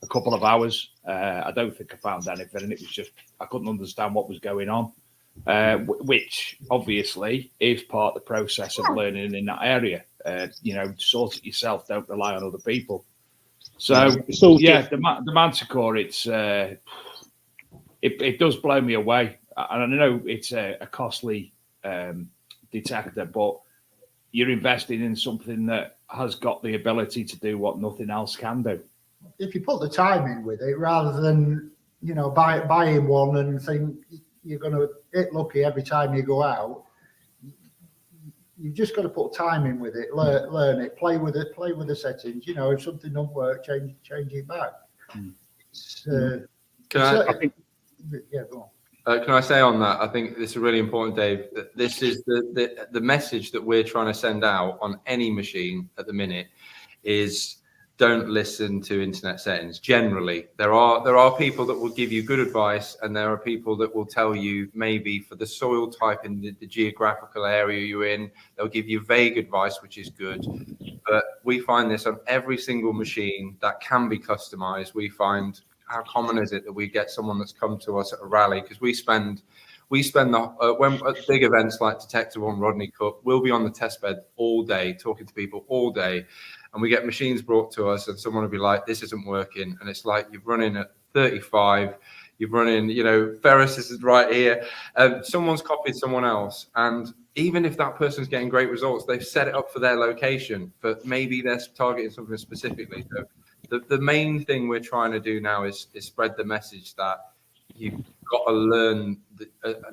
a couple of hours. I don't think I found anything, and it was just I couldn't understand what was going on, which obviously is part of the process of learning in that area. Sort it yourself, don't rely on other people. So the Manticore, it does blow me away, and I know it's a costly detector, but you're investing in something that has got the ability to do what nothing else can do. If you put the time in with it, rather than buying one and think you're going to hit lucky every time you go out, you've just got to put time in with it, learn it, play with the settings. If something don't work, change it back. Can I say on that? I think this is really important, Dave. That this is the message that we're trying to send out on any machine at the minute is don't listen to internet settings. Generally, there are people that will give you good advice, and there are people that will tell you maybe for the soil type in the geographical area you're in, they'll give you vague advice, which is good. But we find this on every single machine that can be customized. We find how common is it that we get someone that's come to us at a rally, because we spend when at big events like Detector One, Rodney Cup, we'll be on the test bed all day, talking to people all day. And we get machines brought to us, and someone will be like, this isn't working. And it's like, you're running at 35, you're running, Ferris is right here. Someone's copied someone else. And even if that person's getting great results, they've set it up for their location, but maybe they're targeting something specifically. So the main thing we're trying to do now is spread the message that you've got to learn.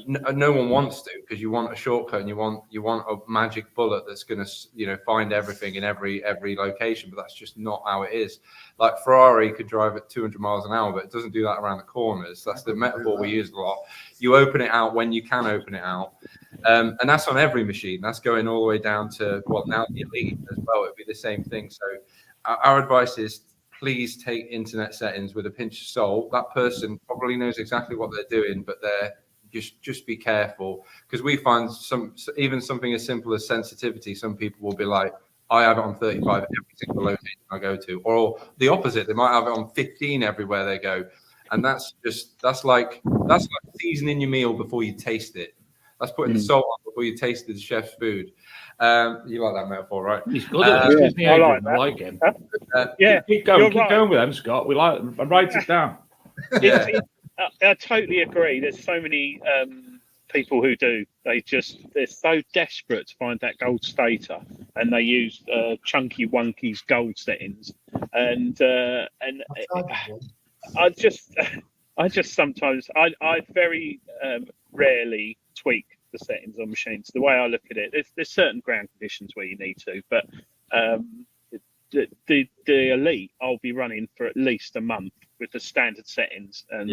No one wants to, because you want a shortcut and you want a magic bullet that's going to find everything in every location, but that's just not how it is. Like Ferrari could drive at 200 miles an hour, but it doesn't do that around the corners. That's the metaphor we use a lot. You open it out when you can open it out, and that's on every machine. That's going all the way down to now the Elite as well. It'd be the same thing. So our advice is, please take internet settings with a pinch of salt. That person probably knows exactly what they're doing, but they're just be careful, because we find even something as simple as sensitivity. Some people will be like, I have it on 35 every single location I go to, or the opposite. They might have it on 15 everywhere they go, and that's like seasoning your meal before you taste it. That's putting the salt on before you taste the chef's food. You like that metaphor, right? He's good at it. I like him. Keep going with them, Scott. Write it down. I totally agree. There's so many people who do, they're so desperate to find that gold stator, and they use chunky wonky's gold settings, and I just sometimes I very rarely tweak the settings on machines. The way I look at it, there's certain ground conditions where you need to, but the Elite I'll be running for at least a month with the standard settings, and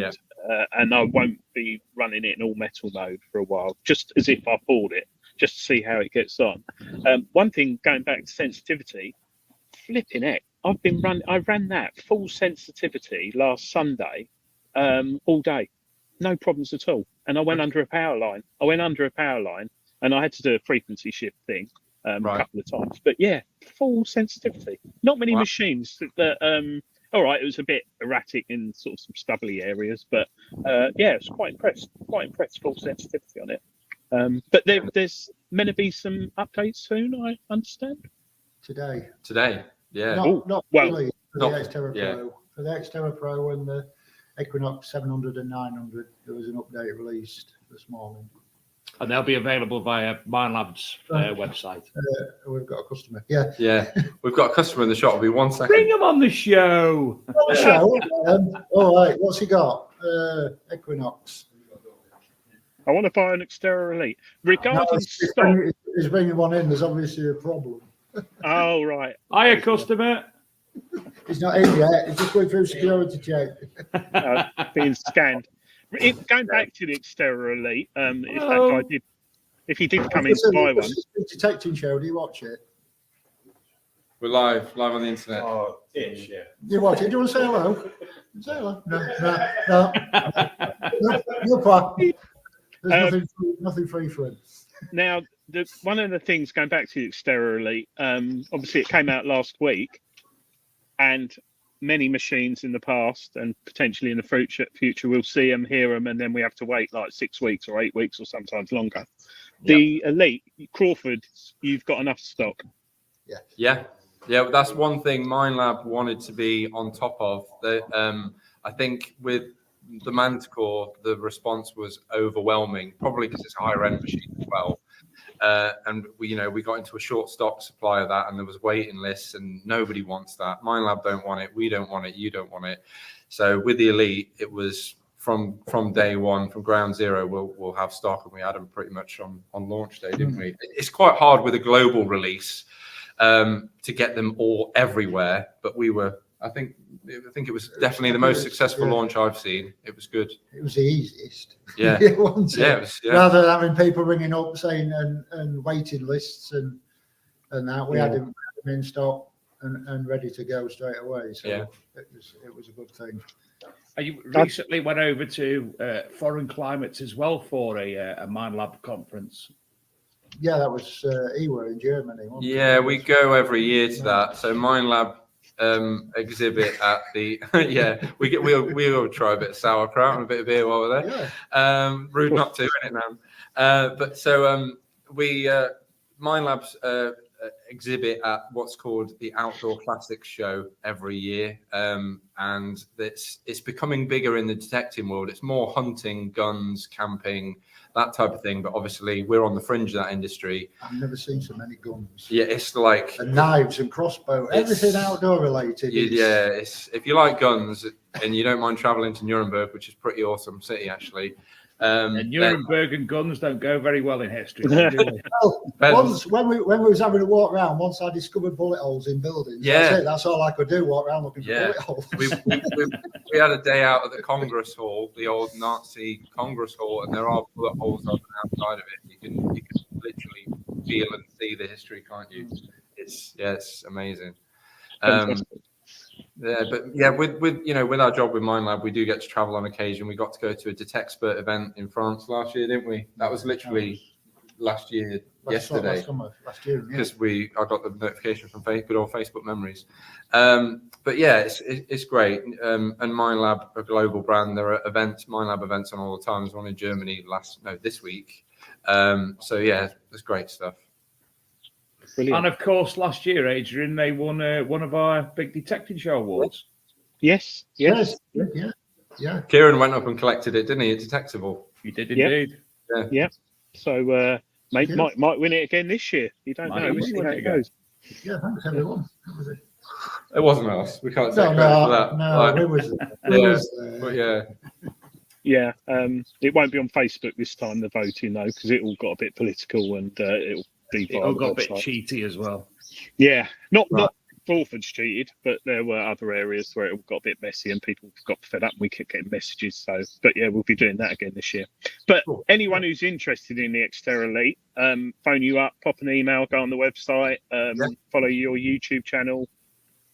I won't be running it in all metal mode for a while, just as if I bought it, just to see how it gets on. One thing, going back to sensitivity, flipping heck, I ran that full sensitivity last Sunday, all day, no problems at all. And I went under a power line. And I had to do a frequency shift thing a couple of times. But yeah, full sensitivity. Not many machines that all right, it was a bit erratic in sort of some stubbly areas, but yeah, I was quite impressed. Full sensitivity on it. But there's meant to be some updates soon, I understand. Today, yeah. Not well, really for the not- Xterra yeah. Pro. For the Xterra Pro and the Equinox 700 and 900, there was an update released this morning. And they'll be available via MindLab's website. We've got a customer. Yeah. Yeah, we've got a customer in the shop. It'll be 1 second. Bring them on the show. All right. What's he got? Equinox. I want to buy an Xterra Elite. Regarding stock, He's bringing one in. There's obviously a problem. oh right, Hiya, customer. He's not in yet. He's just going through security check. being scanned. Going back to the Xterra Elite, if he did come in to buy one, The detecting show. Do you watch it? We're live on the internet. Oh, ish, yeah. You watch it? Do you want to say hello? Say hello. No. You're fine. There's nothing free for him. now one of the things going back to the Xterra Elite, obviously it came out last week, and many machines in the past and potentially in the future we'll see them, hear them, and then we have to wait like 6 weeks or 8 weeks or sometimes longer. The Elite Crawford, you've got enough stock. Yeah, that's one thing MindLab wanted to be on top of. I think with the Manticore, the response was overwhelming, probably because it's a higher end machine as well. And we got into a short stock supply of that, and there was waiting lists, and nobody wants that. MindLab don't want it, we don't want it, you don't want it. So with the Elite, it was from day one, from ground zero, we'll have stock, and we had them pretty much on launch day, didn't we? It's quite hard with a global release to get them all everywhere, but we were. I think it was definitely the most successful launch I've seen. It was good. It was the easiest. Yeah. It wasn't it? Yeah, it was, yeah. Rather than having people ringing up saying and waiting lists and that, we had them in stock and ready to go straight away. So it was a good thing. You recently went over to foreign climates as well for a MindLab conference. Yeah, that was EWA in Germany. Wasn't Yeah, it? we go every year to that. So MindLab exhibit at the we'll try a bit of sauerkraut and a bit of beer while we're there. Yeah. Rude not to, isn't it, man? But so we MindLab's exhibit at what's called the Outdoor Classics Show every year, and it's becoming bigger in the detecting world. It's more hunting, guns, camping, that type of thing. But obviously, we're on the fringe of that industry. I've never seen so many guns. Yeah, it's like and knives and crossbow, everything outdoor related. It's if you like guns and you don't mind traveling to Nuremberg, which is a pretty awesome city actually. And Nuremberg and guns don't go very well in history. Once when we was having a walk around, once I discovered bullet holes in buildings. Yeah, that's all I could do, walk around looking for bullet holes. we had a day out at the Congress Hall, the old Nazi Congress Hall, and there are bullet holes outside of it. You can literally feel and see the history, can't you? It's amazing. With our job with MindLab, we do get to travel on occasion. We got to go to a Detectspert event in France last year, didn't we? That was literally last year, yesterday. Last year, because I got the notification from good old Facebook memories. But yeah, it's great. And MindLab, a global brand, there are MindLab events on all the time. There's one in Germany this week. So yeah, it's great stuff. Brilliant. And of course, last year, Adrian, they won one of our big detecting show awards. Yes. Kieran went up and collected it, didn't he? It's detectable. You did indeed. Yeah. So might win it again this year. You don't know. We'll see how it goes. Yeah, thanks everyone. That was it. It wasn't us. We can't take credit for that. No, Like, it was. but yeah. Yeah, it won't be on Facebook this time, the voting, though, because it all got a bit political and it'll be It all got a bit cheaty as well. Yeah, not Crawford's cheated, but there were other areas where it all got a bit messy and people got fed up and we kept getting messages. So, but yeah, we'll be doing that again this year. But anyone who's interested in the Xterra Elite, phone you up, pop an email, go on the website, follow your YouTube channel.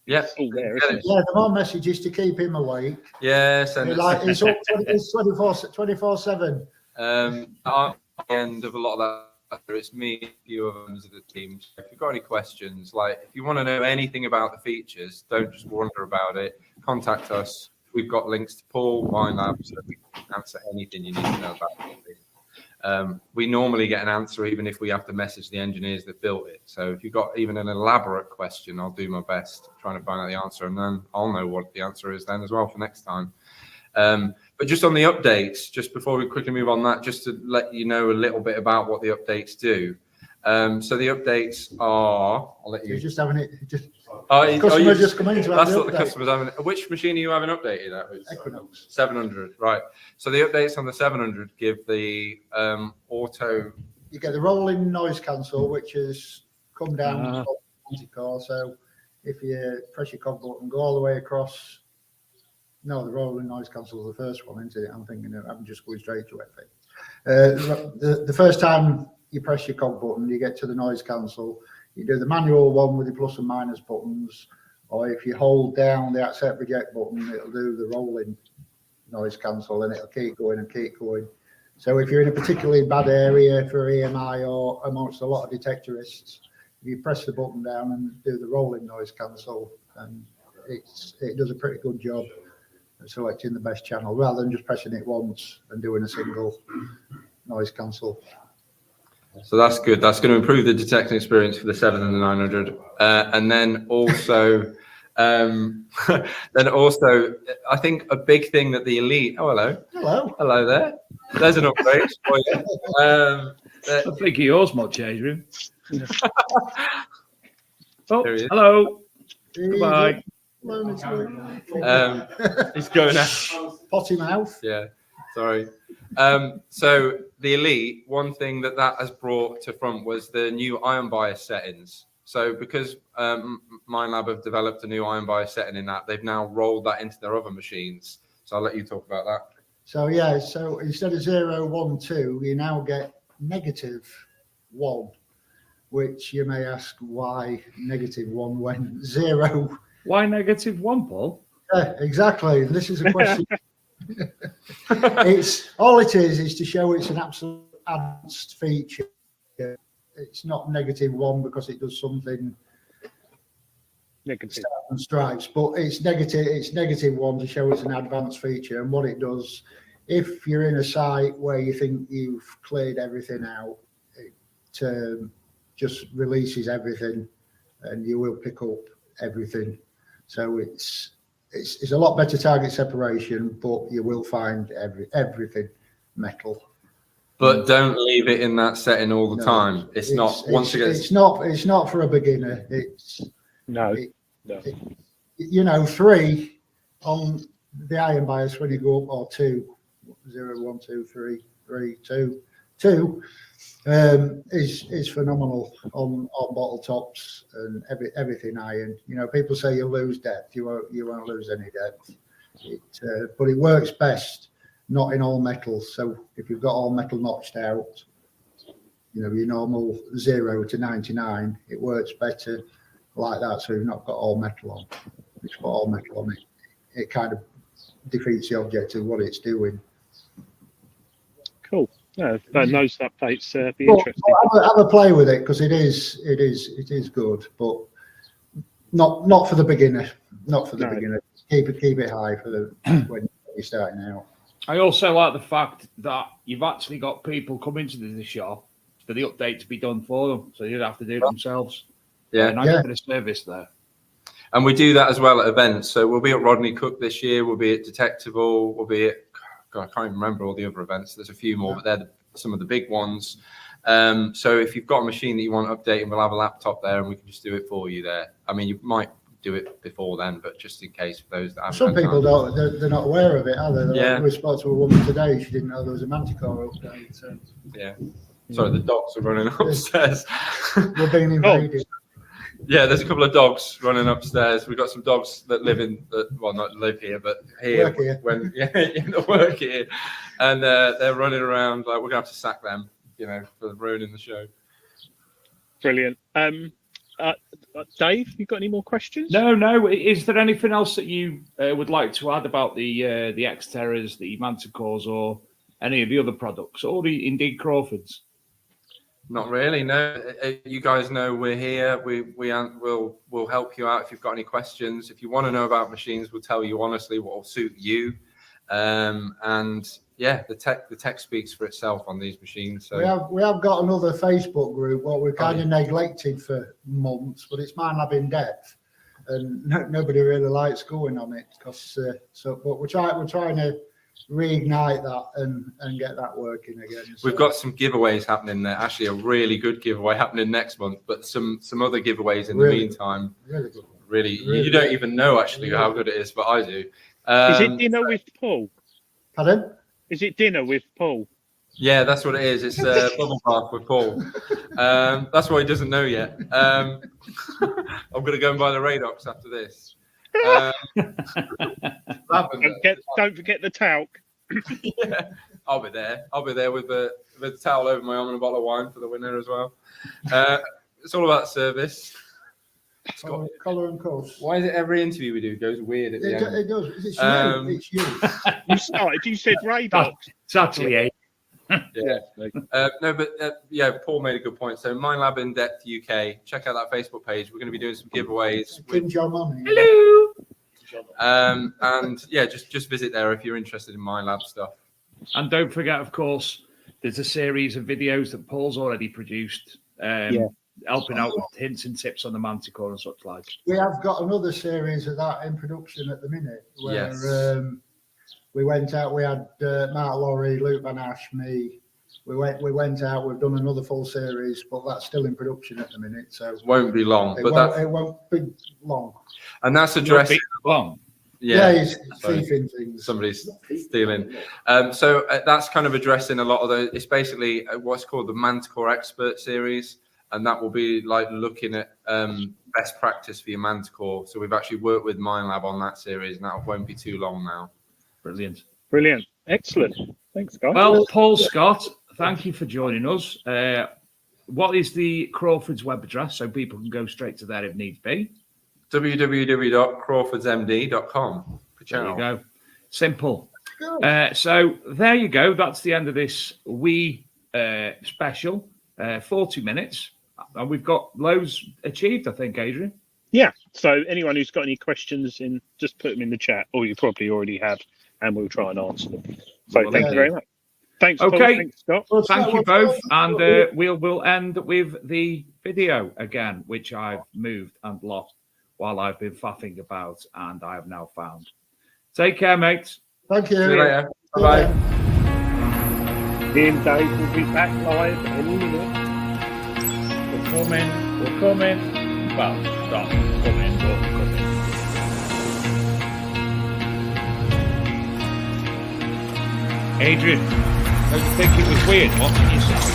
Yeah, all there, isn't it? Yeah, the more messages to keep him awake. Yeah, It's up 24/7. At the end of a lot of that, it's me, a few of them as the team. So if you've got any questions, like if you want to know anything about the features, don't just wonder about it. Contact us. We've got links to Paul, Wine Lab, so we can answer anything you need to know about it. We normally get an answer even if we have to message the engineers that built it. So if you've got even an elaborate question, I'll do my best trying to find out the answer, and then I'll know what the answer is then as well for next time. But just on the updates, just before we quickly move on that, just to let you know a little bit about what the updates do. So the updates are, I'll let you. You're just having it. Customer just come in to have that's the what the update. customer's having. Which machine are you having updated at? Equinox. 700, right. So the updates on the 700 give the auto. You get the rolling noise cancel, which has come down to car. So if you press your cog button, go all the way across. No, the rolling noise cancel is the first one, isn't it? I'm thinking I'm just going straight to it. The first time you press your cog button, you get to the noise cancel. You do the manual one with the plus and minus buttons, or if you hold down the accept reject button, it'll do the rolling noise cancel, and it'll keep going and keep going. So if you're in a particularly bad area for EMI or amongst a lot of detectorists, you press the button down and do the rolling noise cancel, and it does a pretty good job at selecting the best channel rather than just pressing it once and doing a single noise cancel. So that's good. That's going to improve the detecting experience for the 7 and the 900. And then also, I think a big thing that the Elite. Oh, hello there. There's an upgrade for you. I think yours much, Adrian. Oh, There he is. hello. Goodbye. He's going out. Potty mouth. Yeah, sorry. So the Elite, one thing that has brought to front was the new ion bias settings. So because MindLab have developed a new ion bias setting in that, they've now rolled that into their other machines. So I'll let you talk about that. So yeah, so instead of 0, 1, 2, you now get -1, which you may ask why -1 when 0. Why -1, Paul? Yeah, exactly. This is a question. It's all it is to show it's an absolute advanced feature. It's not -1 because it does something Negative and stripes, but it's -1 to show it's an advanced feature. And what it does, if you're in a site where you think you've cleared everything out, it just releases everything, and you will pick up everything. So it's a lot better target separation, but you will find everything metal. But don't leave it in that setting all the time. It's not once again. It's not for a beginner. No. 3 on the iron bias when you go up, or 2, 0, 1, 2, 3, 3, 2, 2 is phenomenal on bottle tops and everything iron. People say you lose depth. You won't lose any depth. But it works best not in all metals. So if you've got all metal notched out, your normal 0 to 99, it works better like that. So you've not got all metal on. If you've got all metal on it kind of defeats the object of what it's doing. Cool. No, those updates be interesting. Have a play with it, because it is good, but not for the beginner. Not for the beginner. Keep it high for when you're starting out. I also like the fact that you've actually got people coming to the shop for the update to be done for them, so you don't have to do it themselves. Yeah, nice bit of service there. And we do that as well at events. So we'll be at Rodney Cook this year. We'll be at Detectable. We'll be at, God, I can't even remember all the other events. There's a few more, but they're some of the big ones. So if you've got a machine that you want updating, we'll have a laptop there and we can just do it for you there. I mean, you might do it before then, but just in case for those that haven't. Some people don't, they're not aware of it, are they? Yeah. We spoke to a woman today, she didn't know there was a Manticore update. So. Yeah. Sorry, the dogs are running upstairs. We're being invaded. Yeah, there's a couple of dogs running upstairs. We've got some dogs that live in, well, not live here, but here. Work here. When they work here, and they're running around. Like we're gonna have to sack them, for ruining the show. Brilliant. Dave, you got any more questions? No. Is there anything else that you would like to add about the X-Terrors, the Manticores, or any of the other products, or indeed Crawfords? Not really. No, you guys know we're here. We'll help you out if you've got any questions. If you want to know about machines, we'll tell you honestly what will suit you. And yeah, the tech speaks for itself on these machines. So we have got another Facebook group what we've kind of neglected for months, but it's MindLab in Depth, and nobody really likes going on it because but we're trying to reignite that and get that working again. So. We've got some giveaways happening there. Actually, a really good giveaway happening next month, but some other giveaways in the meantime. Really good. Really, you don't even know actually how good it is, but I do. Is it dinner with Paul? Pardon? Is it dinner with Paul? Yeah, that's what it is. It's bubble bath with Paul. That's what he doesn't know yet. I'm going to go and buy the Radox after this. Don't forget the talc. Yeah, I'll be there with the towel over my arm and a bottle of wine for the winner as well. It's all about service. Collar and cuffs. Why is it every interview we do goes weird at the end? It does. It's you. You started. You said Radox. It's actually a. Yeah. Paul made a good point. So MindLab in Depth UK. Check out that Facebook page. We're going to be doing some giveaways. Hello. And yeah, just visit there if you're interested in MindLab stuff. And don't forget, of course, there's a series of videos that Paul's already produced. Helping out with hints and tips on the Manticore and such like. We have got another series of that in production at the minute where we went out. We had Mark Laurie, Luke Van Ash, me. We went out. We've done another full series, but that's still in production at the minute. So it won't be long. It won't be long. And that's addressed long. Yeah, he's thieving things. Somebody's stealing. So that's kind of addressing a lot of those. It's basically what's called the Manticore Expert Series. And that will be like looking at best practice for your Manticore. So we've actually worked with MindLab on that series, and that won't be too long now. Brilliant. Excellent. Thanks, guys. Well, Paul Scott, thank you for joining us. What is the Crawford's web address so people can go straight to there if needs be? www.crawfordsmd.com. There you go. Simple. So there you go. That's the end of this special. 40 minutes. And we've got loads achieved, I think, Adrian. Yeah. So anyone who's got any questions, just put them in the chat, or you probably already have, and we'll try and answer them. So thank you very much. Thanks, Paul. Okay. Thanks, Scott. Thank you both. And we'll end with the video again, which I've moved and lost while I've been faffing about, and I have now found. Take care, mates. Thank you. See you later. Bye-bye. Me and Dave will be back live any minute. We're coming. Well, not coming, but coming. Adrian, don't you think it was weird watching yourself?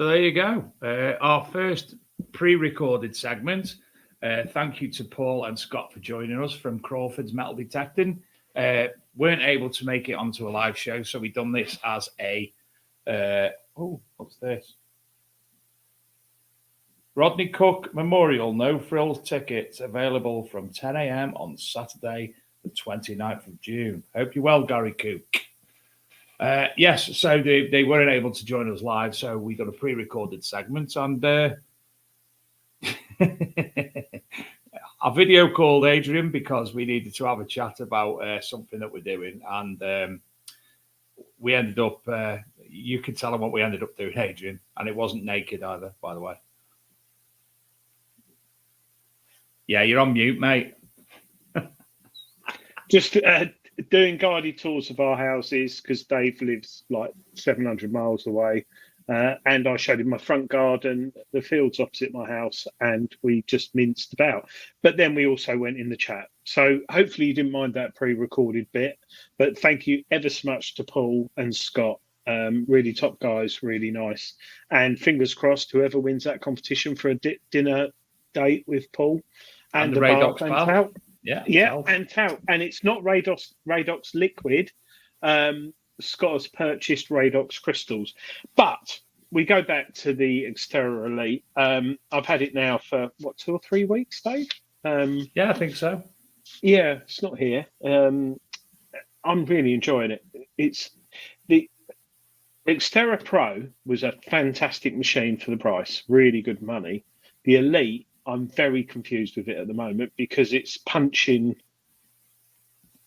So there you go. Our first pre-recorded segment. Thank you to Paul and Scott for joining us from Crawford's Metal Detecting. Weren't able to make it onto a live show, so we've done this as a what's this? Rodney Cook Memorial No Frills tickets available from 10 a.m. on Saturday, the 29th of June. Hope you're well, Gary Cook. Yes, so they weren't able to join us live, so we got a pre-recorded segment, and I video called Adrian because we needed to have a chat about something that we're doing, and we ended up. You can tell him what we ended up doing, Adrian, and it wasn't naked either, by the way. Yeah, you're on mute, mate. Just doing guided tours of our houses because Dave lives like 700 miles away. And I showed him my front garden, the fields opposite my house, and we just minced about. But then we also went in the chat. So hopefully you didn't mind that pre-recorded bit. But thank you ever so much to Paul and Scott. Really top guys, really nice. And fingers crossed, whoever wins that competition for a dinner date with Paul and the Radox Tout. Yeah, and Tout. And it's not Radox liquid. Scott has purchased Radox crystals. But we go back to the Xterra Elite. I've had it now for, 2 or 3 weeks, Dave? Yeah, I think so. Yeah, it's not here. I'm really enjoying it. It's the Xterra Pro was a fantastic machine for the price, really good money. The Elite, I'm very confused with it at the moment because it's punching.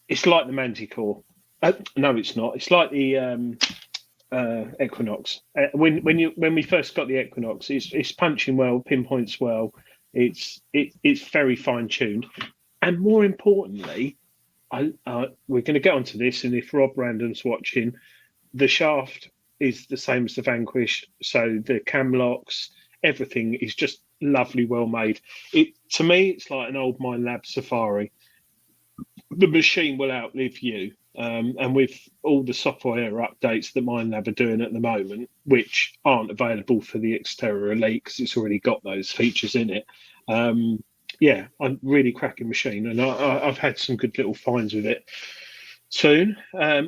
It's like the Manticore. No, it's not. It's like the Equinox. When we first got the Equinox, it's punching well, pinpoints well. It's very fine tuned, and more importantly, we're going to get onto this. And if Rob Random's watching, the shaft is the same as the Vanquish, so the cam locks, everything is just lovely, well made. To me, it's like an old Mind Lab Safari. The machine will outlive you. And with all the software updates that MindLab are doing at the moment, which aren't available for the Xterra Elite because it's already got those features in it, yeah, I'm really cracking machine, and I've had some good little finds with it soon,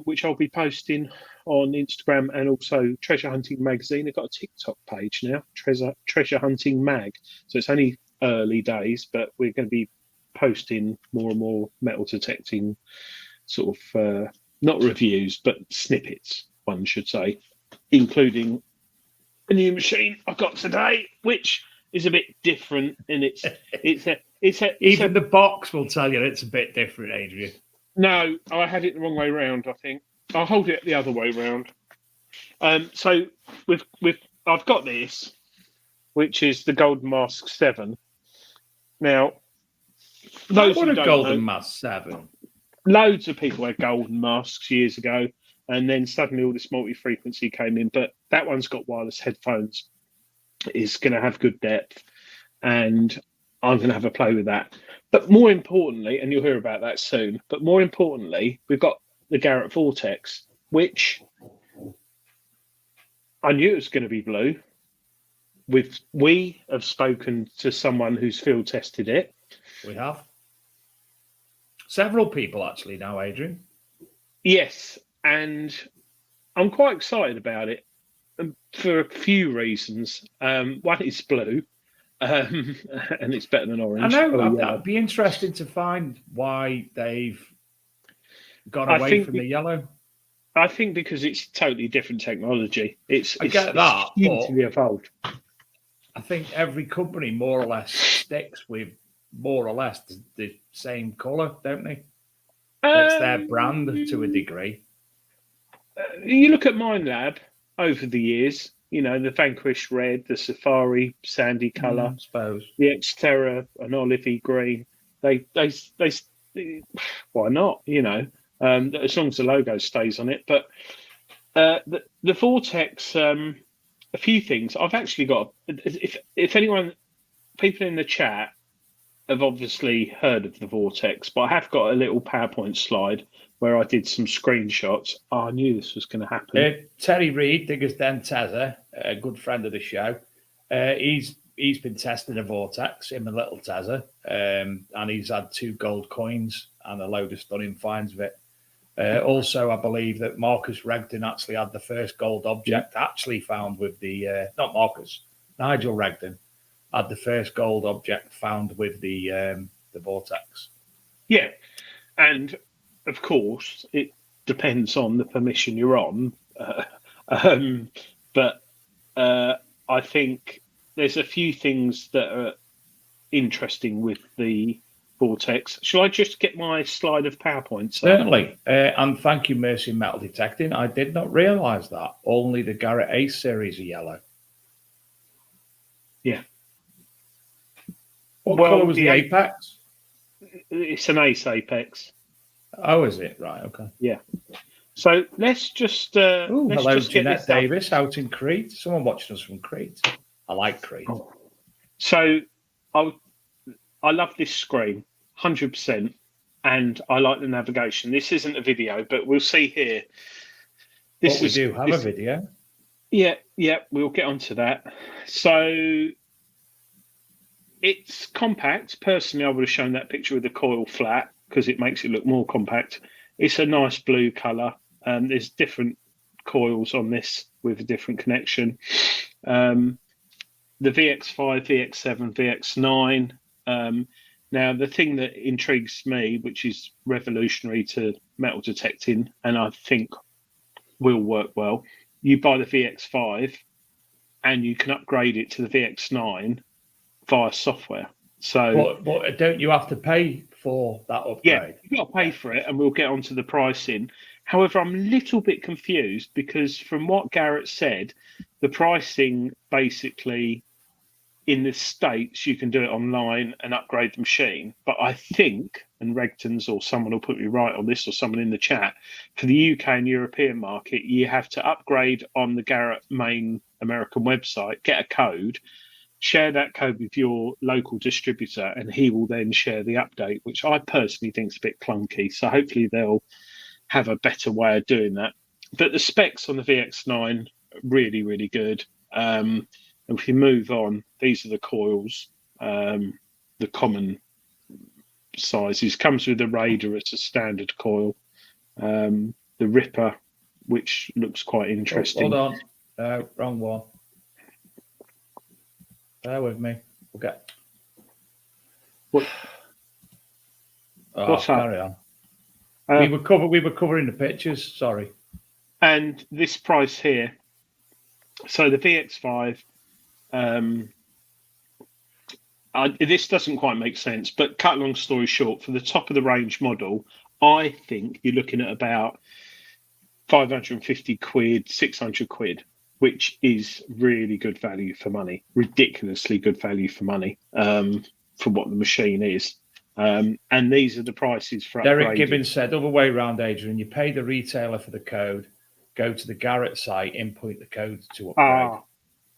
which I'll be posting on Instagram and also Treasure Hunting Magazine. They've got a TikTok page now, Treasure Hunting Mag. So it's only early days, but we're going to be posting more and more metal detecting sort of not reviews but snippets, one should say, including a new machine I got today, which is a bit different, and it's even the box will tell you it's a bit different, Adrian. No, I had it the wrong way round. I think I'll hold it the other way round. So I've got this, which is the Golden Mask 7. Now, those what who a don't Golden know, Mask 7. Loads of people had golden masks years ago, and then suddenly all this multi-frequency came in. But that one's got wireless headphones. It's going to have good depth, and I'm going to have a play with that. But more importantly, and you'll hear about that soon, but more importantly, we've got the Garrett Vortex, which I knew it was going to be blue. We have spoken to someone who's field tested it. We have. Several people actually now, Adrian. Yes, and I'm quite excited about it for a few reasons. One, it's blue, and it's better than orange. I know. That'd be interesting to find why they've gone away from the yellow. I think because it's totally different technology. I get that, hugely evolved. I think every company more or less sticks with more or less the same colour, don't they? That's their brand to a degree. You look at MindLab over the years, you know, the Vanquish red, the Safari sandy colour, I suppose. The Xterra an olivey green. They why not? You know, as long as the logo stays on it. But the Vortex, a few things. I've actually got. If anyone, people in the chat have obviously heard of the Vortex, but I have got a little PowerPoint slide where I did some screenshots. Oh, I knew this was going to happen. Terry Reid, Diggers Den Tether, a good friend of the show. He's been testing a Vortex, him and Little Tezza, and he's had 2 gold coins and a load of stunning finds of it. Also, I believe that Marcus Regden actually had the first gold object actually found with the Nigel Regden had the first gold object found with the Vortex. Yeah, and of course it depends on the permission you're on, but I think there's a few things that are interesting with the Vortex. Shall I just get my slide of PowerPoint? Certainly. And thank you, Mercy Metal Detecting. I did not realise that. Only the Garrett Ace series are yellow. Yeah. What colour was the Apex? It's an Ace Apex. Oh, is it? Right, okay. Yeah. So let's just... hello, Jeanette Davis out in Crete. Someone watching us from Crete. I like Crete. Oh. So I love this screen, 100%, and I like the navigation. This isn't a video, but we'll see here. We do have a video. Yeah, we'll get onto that. So it's compact. Personally, I would have shown that picture with the coil flat because it makes it look more compact. It's a nice blue colour. There's different coils on this with a different connection. The VX5, VX7, VX9. Now, the thing that intrigues me, which is revolutionary to metal detecting, and I think will work well, you buy the VX5 and you can upgrade it to the VX9 via software. So, but don't you have to pay for that upgrade? Yeah, you've got to pay for it, and we'll get onto the pricing. However, I'm a little bit confused because from what Garrett said, the pricing basically in the States, you can do it online and upgrade the machine. But I think, and Regtons or someone will put me right on this or someone in the chat, for the UK and European market, you have to upgrade on the Garrett main American website, get a code, share that code with your local distributor, and he will then share the update, which I personally think is a bit clunky. So hopefully they'll have a better way of doing that. But the specs on the VX9 are really, really good. If you move on, these are the coils, the common sizes. Comes with the Raider as a standard coil. The Ripper, which looks quite interesting. Hold on. Wrong one. Bear with me. Okay. What's carry on. We were covering the pictures. Sorry. And this price here. So the VX5. This doesn't quite make sense, but cut long story short, for the top of the range model, I think you're looking at about 550 quid, 600 quid, which is really good value for money, ridiculously good value for money for what the machine is. And these are the prices for Derek upgrading. Gibbons said, other way around, Adrian, you pay the retailer for the code, go to the Garrett site, input the code to upgrade.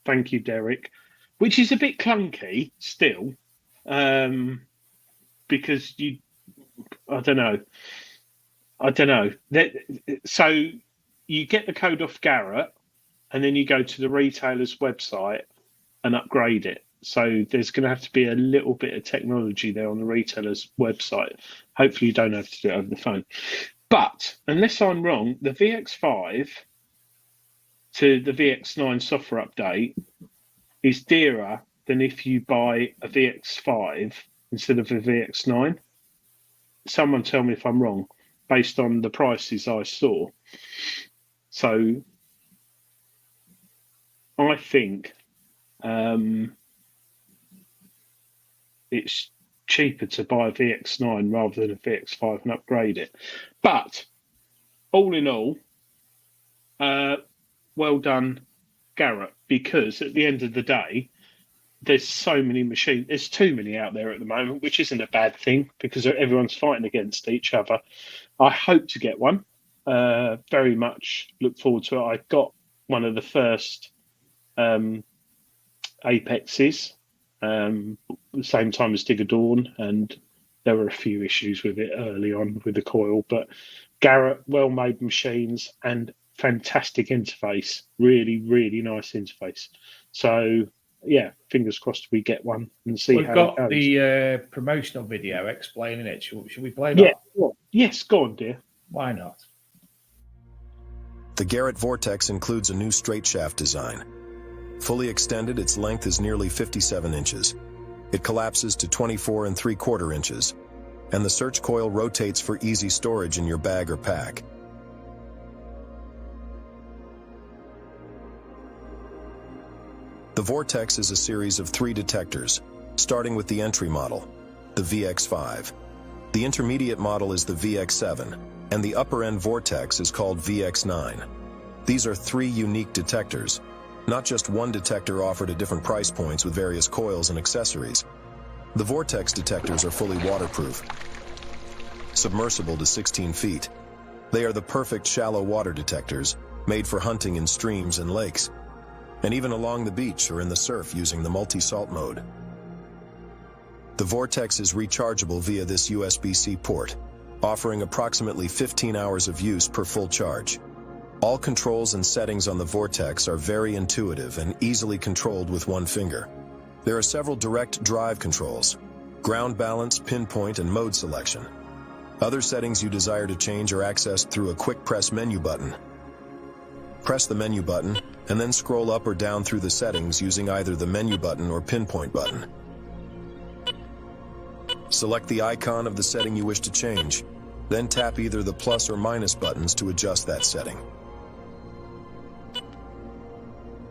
Thank you, Derek. Which is a bit clunky still, because I don't know. So you get the code off Garrett, and then you go to the retailer's website and upgrade it. So there's going to have to be a little bit of technology there on the retailer's website. Hopefully you don't have to do it over the phone. But unless I'm wrong, the VX5 to the VX9 software update is dearer than if you buy a VX5 instead of a VX9. Someone tell me if I'm wrong, based on the prices I saw. So I think it's cheaper to buy a VX9 rather than a VX5 and upgrade it. But all in all, well done, Garrett, because at the end of the day, there's so many machines. There's too many out there at the moment, which isn't a bad thing because everyone's fighting against each other. I hope to get one. Very much look forward to it. I got one of the first Apexes the same time as Digger Dawn, and there were a few issues with it early on with the coil. But Garrett, well-made machines, and fantastic interface, really, really nice interface. So yeah, fingers crossed we get one and see We've how got it goes. the promotional video explaining it. Should we play that? Yeah, well, yes, go on, dear. Why not? The Garrett Vortex includes a new straight shaft design. Fully extended, its length is nearly 57 inches. It collapses to 24 3/4 inches, and the search coil rotates for easy storage in your bag or pack. The Vortex is a series of 3 detectors, starting with the entry model, the VX5. The intermediate model is the VX7, and the upper-end Vortex is called VX9. These are 3 unique detectors, not just one detector offered at different price points with various coils and accessories. The Vortex detectors are fully waterproof, submersible to 16 feet. They are the perfect shallow water detectors, made for hunting in streams and lakes, and even along the beach or in the surf using the multi-salt mode. The Vortex is rechargeable via this USB-C port, offering approximately 15 hours of use per full charge. All controls and settings on the Vortex are very intuitive and easily controlled with one finger. There are several direct drive controls: ground balance, pinpoint, and mode selection. Other settings you desire to change are accessed through a quick press menu button. Press the menu button, and then scroll up or down through the settings using either the menu button or pinpoint button. Select the icon of the setting you wish to change, then tap either the plus or minus buttons to adjust that setting.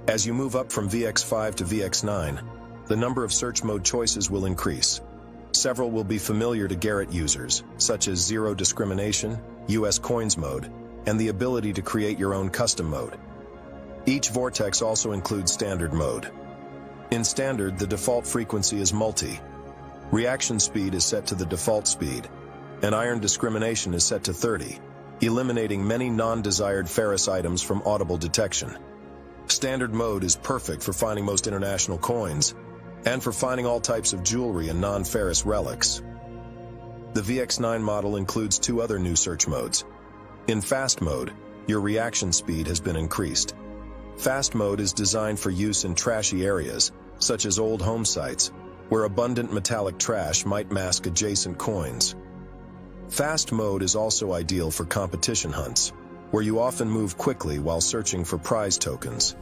As you move up from VX5 to VX9, the number of search mode choices will increase. Several will be familiar to Garrett users, such as Zero Discrimination, US Coins mode, and the ability to create your own custom mode. Each Vortex also includes Standard mode. In Standard, the default frequency is multi. Reaction speed is set to the default speed, and iron discrimination is set to 30, eliminating many non-desired ferrous items from audible detection. Standard mode is perfect for finding most international coins, and for finding all types of jewelry and non-ferrous relics. The VX9 model includes 2 other new search modes. In Fast mode, your reaction speed has been increased. Fast mode is designed for use in trashy areas, such as old home sites, where abundant metallic trash might mask adjacent coins. Fast mode is also ideal for competition hunts, where you often move quickly while searching for prize tokens.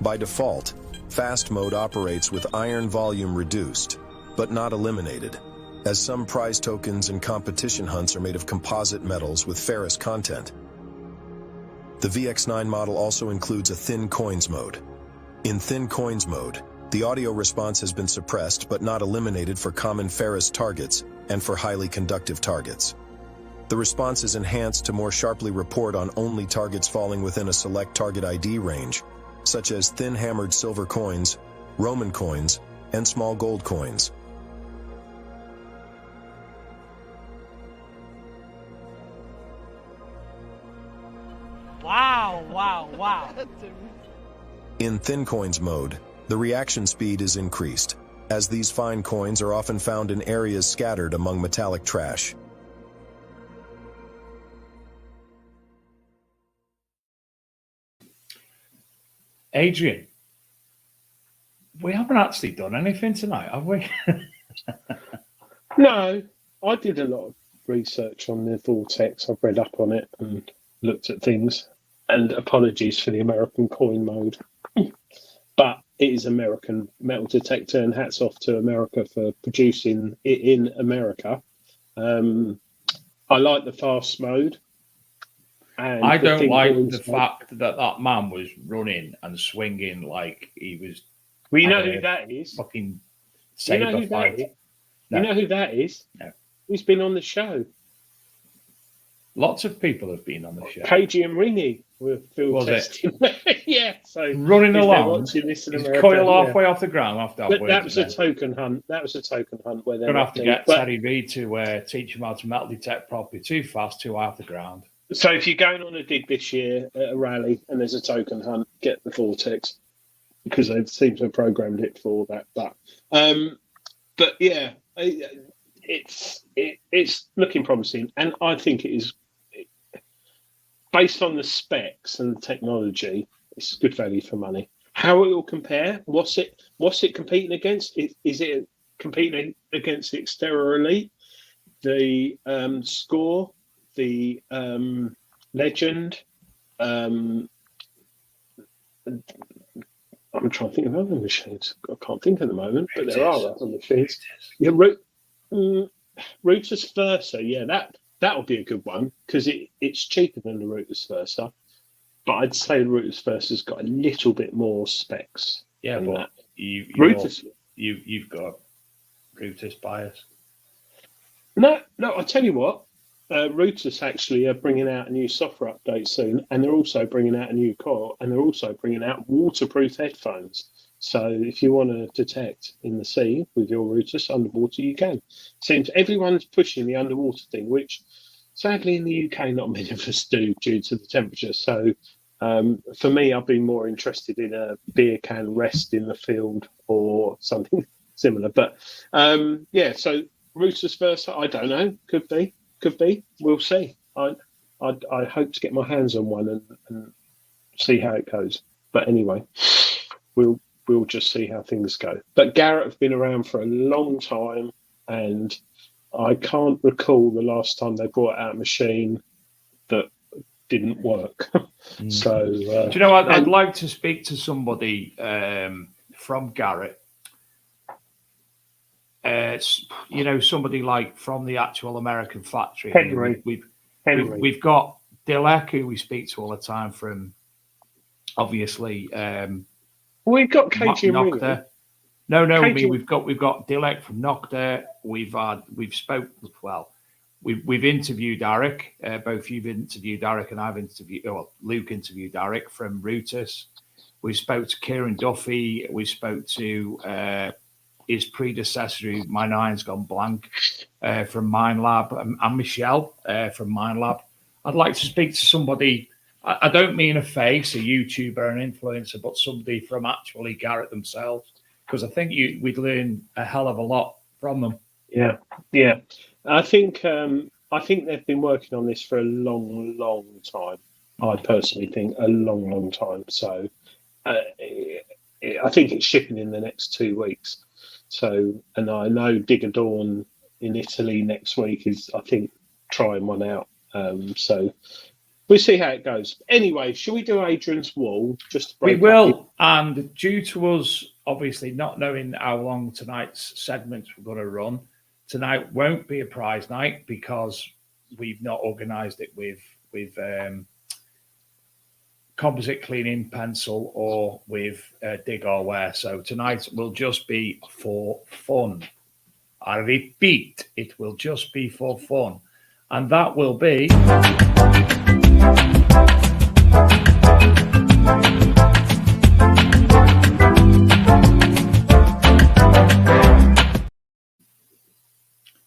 By default, Fast mode operates with iron volume reduced, but not eliminated, as some prize tokens in competition hunts are made of composite metals with ferrous content. The VX9 model also includes a thin coins mode. In thin coins mode, the audio response has been suppressed but not eliminated for common ferrous targets and for highly conductive targets. The response is enhanced to more sharply report on only targets falling within a select target ID range, such as thin hammered silver coins, Roman coins, and small gold coins. Wow. In thin coins mode, the reaction speed is increased, as these fine coins are often found in areas scattered among metallic trash. Adrian, we haven't actually done anything tonight, have we? No, I did a lot of research on the Vortex. I've read up on it and looked at things. And apologies for the American coin mode. But it is American metal detector, and hats off to America for producing it in America. I like the fast mode. And I don't like the fact that that man was running and swinging like he was. Well, you know who that is? Fucking you know who that is? No. You know who that is? No. Who's been on the show? Lots of people have been on the show. Cagey and Ringy were field testing. Yeah, so running along, this in his America, coil halfway off the ground. After that was a token hunt. That was a token hunt where they're going to have to get Terry Reid to teach him how to metal detect properly. Too fast, too high off the ground. So if you're going on a dig this year at a rally and there's a token hunt, get the Vortex, because they seem to have programmed it for that. But yeah, it's looking promising, and I think it is. based on the specs and the technology, it's good value for money. How it will compare? What's it competing against? Is it competing against the Xterra Elite, the Score, the Legend? I'm trying to think of other machines. I can't think at the moment, but there are other machines. Yeah, Rutus Versa. Yeah, that'll be a good one because it's cheaper than the Rutus Versa. But I'd say the Rutus Versa's got a little bit more specs. Yeah, than but that. you've got Rutus bias. No. I'll tell you what. Rutus actually are bringing out a new software update soon, and they're also bringing out a new core, and they're also bringing out waterproof headphones. So if you want to detect in the sea with your Rutus underwater, you can. Seems everyone's pushing the underwater thing, which sadly in the UK not many of us do due to the temperature. So for me, I've been more interested in a beer can rest in the field or something similar. But so Rutus Versa, I don't know, could be. We'll see. I hope to get my hands on one and see how it goes. But anyway, we'll just see how things go. But Garrett have been around for a long time, and I can't recall the last time they brought out a machine that didn't work. So do you know what? I'd like to speak to somebody from Garrett. Somebody like from the actual American factory. Henry. We've got Dilek, who we speak to all the time from, obviously. We've got KG Nocta. No. KG. I mean, we've got Dilek from Nocta. We've interviewed Derek. Both you've interviewed Derek, and I've interviewed. Luke interviewed Derek from Rutus. We spoke to Kieran Duffy. We spoke to his predecessor, who my mind's gone blank, from Mine Lab, and Michelle from Mine Lab. I'd like to speak to somebody. I don't mean a face, a YouTuber, an influencer, but somebody from actually Garrett themselves, because I think we'd learn a hell of a lot from them. Yeah. I think they've been working on this for a long, long time. I personally think a long, long time. So I think it's shipping in the next 2 weeks. So, and I know Digger Dawn in Italy next week is, I think, trying one out. So we'll see how it goes. Anyway, shall we do Adrian's wall? We will. And due to us obviously not knowing how long tonight's segments we're going to run, tonight won't be a prize night because we've not organised it with composite cleaning pencil or with dig or wear. So tonight will just be for fun. I repeat, it will just be for fun. And that will be...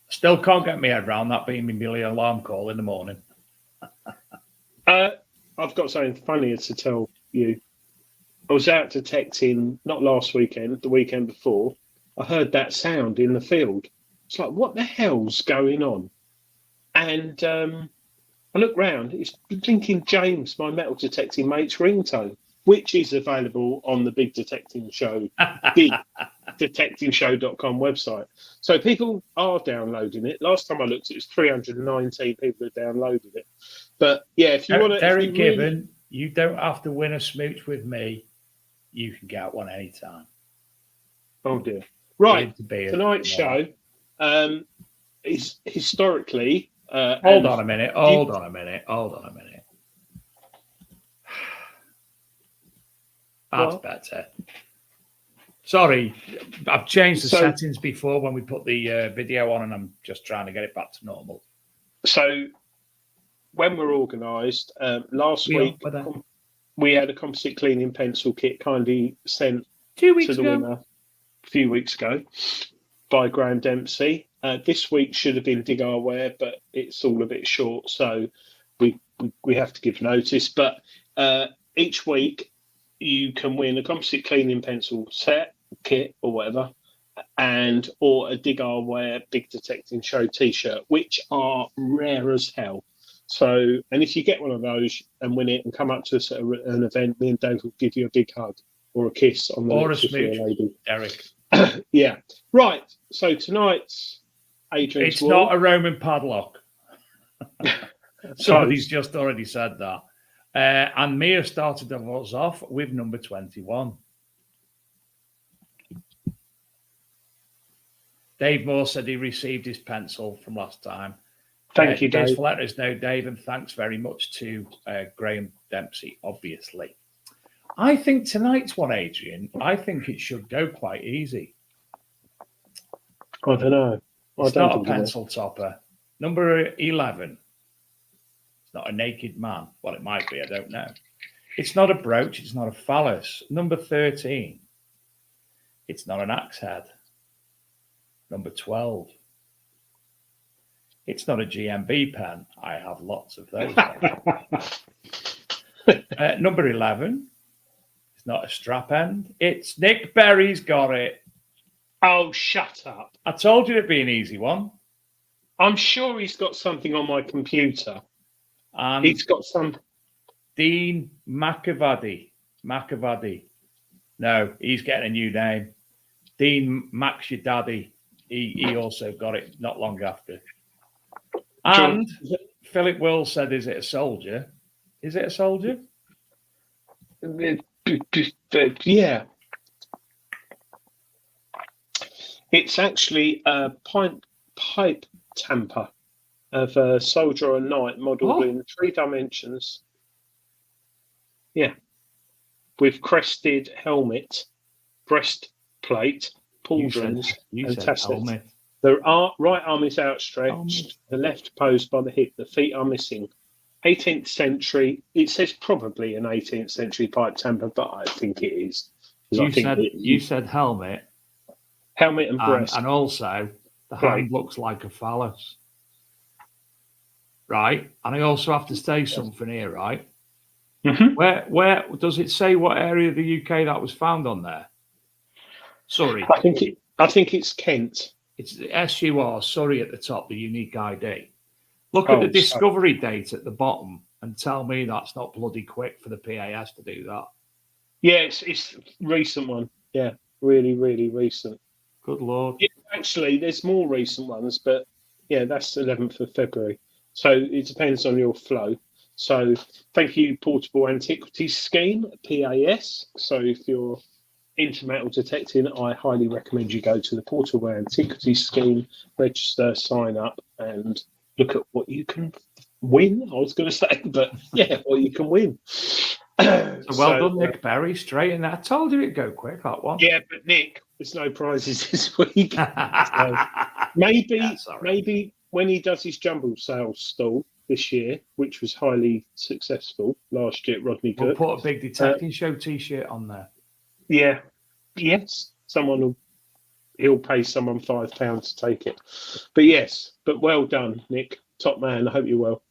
Still can't get my head around that being my Billy alarm call in the morning. I've got something funny to tell you. I was out detecting, not last weekend, the weekend before. I heard that sound in the field. It's like, what the hell's going on? And I look round, it's blinking James, my metal detecting mate's ringtone, which is available on the Big Detecting Show, bigdetectingshow.com website. So people are downloading it. Last time I looked, it was 319 people had downloaded it. But yeah, if you want to... Derek Gibbon, you don't have to win a smooch with me. You can get one anytime. Oh dear. Right, tonight's show is historically... Hold on a minute. That's better. Sorry, I've changed the settings before when we put the video on, and I'm just trying to get it back to normal. So when we're organised, last week we had a composite cleaning pencil kit kindly sent 2 weeks to the winner a few weeks ago by Graham Dempsey. This week should have been Dig Our Wear, but it's all a bit short, so we have to give notice. But each week you can win a composite cleaning pencil set, kit or whatever, or a Dig Our Wear Big Detecting Show t-shirt, which are rare as hell. So, and if you get one of those and win it and come up to us at an event, me and Dave will give you a big hug or a kiss on the or a lips if you're smooch, lady. Derek. Yeah. Right. So tonight's Adrian's It's World. not a Roman padlock. Somebody's just already said that. And Mia started us off with number 21. Dave Moore said he received his pencil from last time. Thank you, Cheers Dave. for letting us know, Dave, and thanks very much to Graham Dempsey, obviously. I think tonight's one, Adrian, I think it should go quite easy. I don't know. It's not a pencil topper. Number 11. It's not a naked man. Well, it might be. I don't know. It's not a brooch. It's not a phallus. Number 13. It's not an axe head. Number 12. It's not a GMB pen. I have lots of those. Number 11. It's not a strap end. It's Nick Berry's got it. Oh, shut up. I told you it'd be an easy one. I'm sure he's got something on my computer. And He's got some. Dean McAvady. No, he's getting a new name. Dean Max your daddy. He also got it not long after. And Philip Will said, is it a soldier? Is it a soldier? Yeah. It's actually a pipe tamper of a soldier or knight modelled in 3 dimensions. Yeah. With crested helmet, breastplate, pauldrons, and tassets. The right arm is outstretched, the left posed by the hip, the feet are missing. 18th century, it says probably an 18th century pipe tamper, but I think it is. You said helmet. Helmet and breast. And also, the hand looks like a phallus. Right? And I also have to say something here, right? Mm-hmm. Where does it say what area of the UK that was found on there? Sorry. I think it's Kent. It's SUR, Surrey at the top, the unique ID. Look at the discovery date at the bottom and tell me that's not bloody quick for the PAS to do that. Yeah, it's a recent one. Yeah, really, really recent. Good Lord. Yeah, actually, there's more recent ones, but yeah, that's 11th of February. So it depends on your flow. So thank you, Portable Antiquities Scheme, PAS. So if you're into metal detecting, I highly recommend you go to the Portable Antiquities Scheme, register, sign up, and look at what you can win. I was going to say, but yeah, what you can win. So well done, Nick Berry. Straight in there. I told you it'd go quick, that one. Yeah, but Nick, there's no prizes this week. So maybe when he does his jumble sales stall this year, which was highly successful last year at Rodney Cook. We'll put a big detecting show T-shirt on there. Yeah. Yes. He'll pay someone £5 to take it. But yes, well done, Nick. Top man. I hope you're well.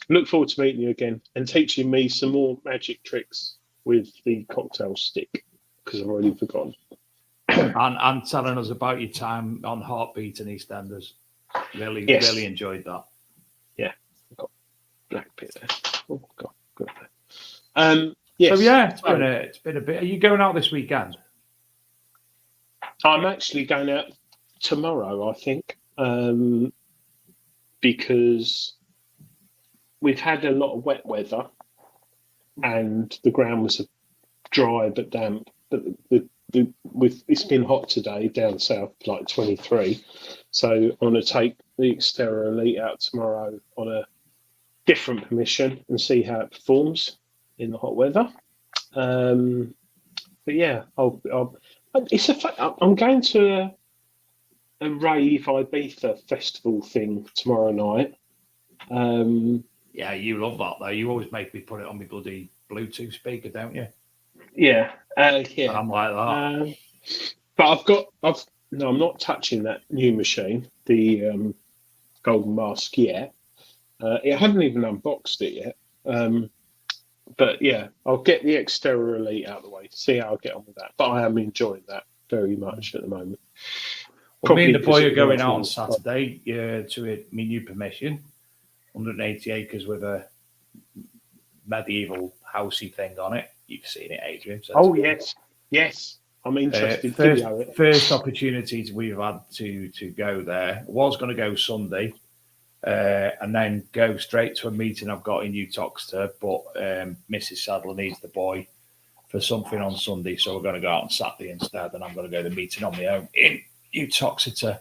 Look forward to meeting you again and teaching me some more magic tricks with the cocktail stick because I've already forgotten. and telling us about your time on Heartbeat and EastEnders. Really enjoyed that. Yeah. I've got black bit there. Oh God, good. Yes. So yeah, it's been a bit. Are you going out this weekend? I'm actually going out tomorrow, I think, because we've had a lot of wet weather and the ground was dry but damp. But it's been hot today down south, like 23. So I'm going to take the Xterra Elite out tomorrow on a different permission and see how it performs in the hot weather. But yeah, I'm going to a rave Ibiza festival thing tomorrow night. Yeah, you love that though. You always make me put it on my bloody Bluetooth speaker, don't you? Yeah, yeah. I'm like that. But I'm not touching that new machine, the Golden Mask yet. I haven't even unboxed it yet. But yeah, I'll get the Xterra Elite out of the way, see how I get on with that. But I am enjoying that very much at the moment. Well, me and the boy are going out on Saturday to my new permission. 180 acres with a medieval housey thing on it. You've seen it, Adrian. So oh yes. I'm interested. First opportunities we've had to go there. I was going to go Sunday, and then go straight to a meeting I've got in Uttoxeter, but Mrs. Sadler needs the boy for something on Sunday, so we're going to go out on Saturday instead, and I'm going to go to the meeting on my own in Uttoxeter.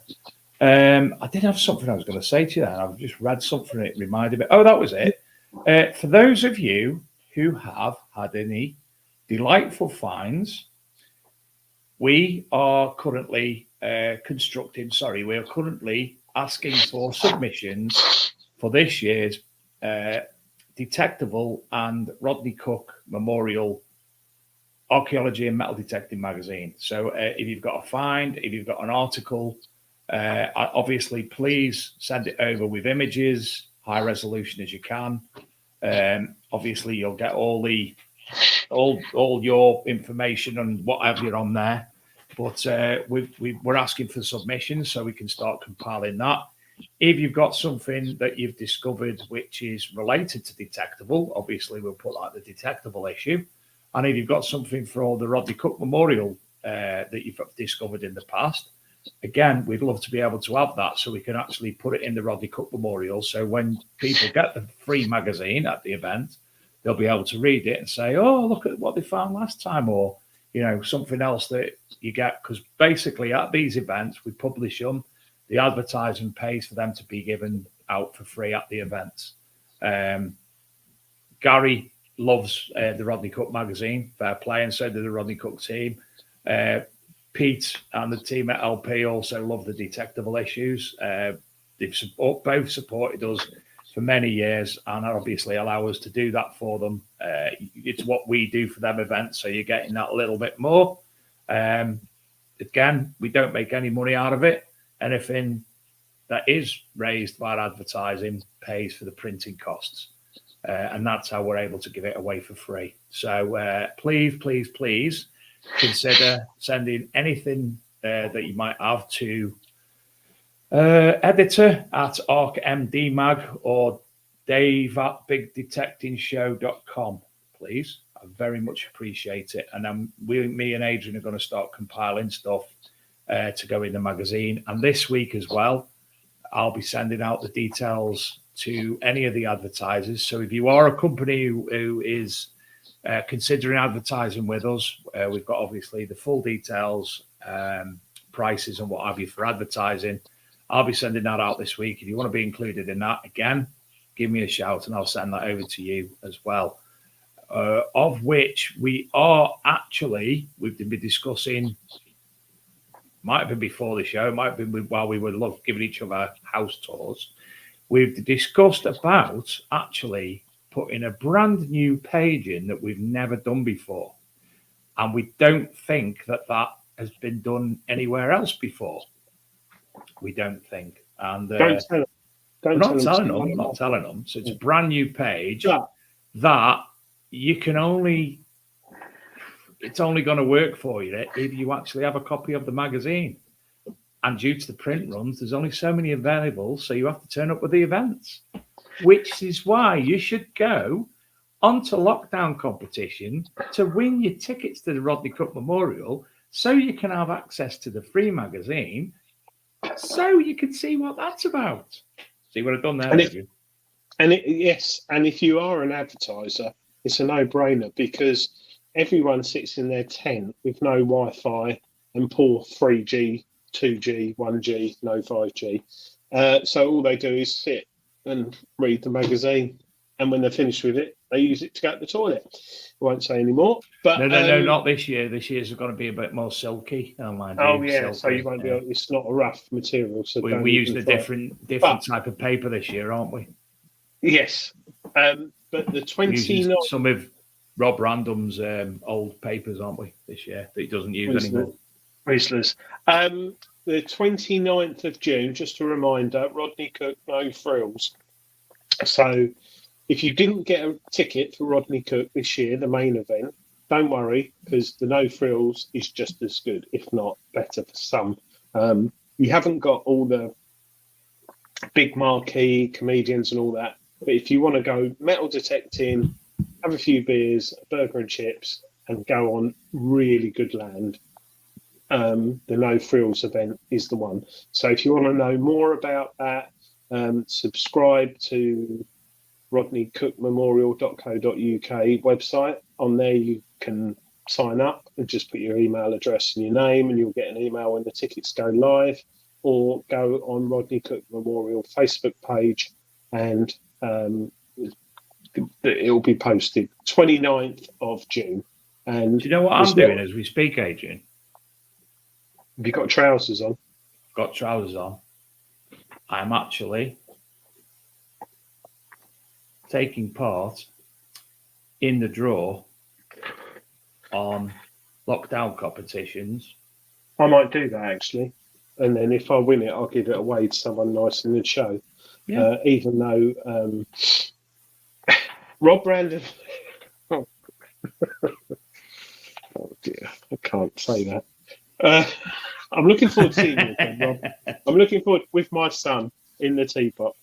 I did have something I was going to say to you, and I've just read something it reminded me. Oh, that was it. For those of you who have had any delightful finds, we are currently we are currently asking for submissions for this year's Detectable and Rodney Cook Memorial Archaeology and Metal Detecting magazine. So if you've got a find, if you've got an article, obviously please send it over with images, high resolution as you can. Obviously you'll get all your information and what have you on there, but we're asking for submissions so we can start compiling that. If you've got something that you've discovered which is related to Detectable, obviously we'll put like the Detectable issue. And if you've got something for the Rodney Cook Memorial that you've discovered in the past, again, we'd love to be able to have that so we can actually put it in the Rodney Cook Memorial. So when people get the free magazine at the event, they'll be able to read it and say, oh, look at what they found last time, or, you know, something else that you get. Because basically at these events, we publish them. The advertising pays for them to be given out for free at the events. Gary loves the Rodney Cook magazine, fair play, and so do the Rodney Cook team. Pete and the team at LP also love the Detectable issues. They've both supported us for many years and obviously allow us to do that for them. It's what we do for them events, so you're getting that a little bit more. Again, we don't make any money out of it. Anything that is raised by advertising pays for the printing costs. And that's how we're able to give it away for free. So please consider sending anything that you might have to editor at ArcMDMag or Dave at BigDetectingShow.com, please. I very much appreciate it. And then me and Adrian are going to start compiling stuff to go in the magazine. And this week as well, I'll be sending out the details to any of the advertisers. So if you are a company who is considering advertising with us, we've got obviously the full details, prices and what have you for advertising. I'll be sending that out this week. If you want to be included in that, again, give me a shout and I'll send that over to you as well. Of which we are actually, we've been discussing, might have been before the show, might have been while we were giving each other house tours. We've discussed about actually putting a brand new page in that we've never done before. And we don't think that has been done anywhere else before. We don't think. And don't tell them. I'm not telling them. So it's a brand new page that you can only, it's only going to work for you if you actually have a copy of the magazine. And due to the print runs, there's only so many available, so you have to turn up with the events, which is why you should go onto Lockdown Competition to win your tickets to the Rodney Cook Memorial so you can have access to the free magazine so you can see what that's about. See what I've done there? Yes, and if you are an advertiser, it's a no-brainer because everyone sits in their tent with no Wi-Fi and poor 3G, 2G, 1G, no 5G. So all they do is sit and read the magazine, and when they're finished with it, they use it to go to the toilet. I won't say any more. But no, not this year. This year's going to be a bit more silky. Silky, so you won't be. It's not a rough material. So we used a different type of paper this year, aren't we? Yes, but the 29. Some of Rob Random's old papers, aren't we, this year that he doesn't use anymore. Wieslers. The 29th of June, just a reminder, Rodney Cook, no frills. So if you didn't get a ticket for Rodney Cook this year, the main event, don't worry, because the no frills is just as good, if not better for some. You haven't got all the big marquee comedians and all that. But if you want to go metal detecting, have a few beers, a burger and chips, and go on really good land, the No Frills event is the one. So if you want to know more about that, subscribe to rodneycookmemorial.co.uk website. On there you can sign up and just put your email address and your name, and you'll get an email when the tickets go live, or go on Rodney Cook Memorial Facebook page and it'll be posted 29th of June. And do you know what I'm doing as we speak, Adrian? Have you got trousers on? Got trousers on. I'm actually taking part in the draw on lockdown competitions. I might do that actually, and then if I win it, I'll give it away to someone nice in the show. Yeah. Even though Rob Brandon, oh dear, I can't say that. I'm looking forward to seeing you again, Rob. I'm looking forward with my son in the teapot.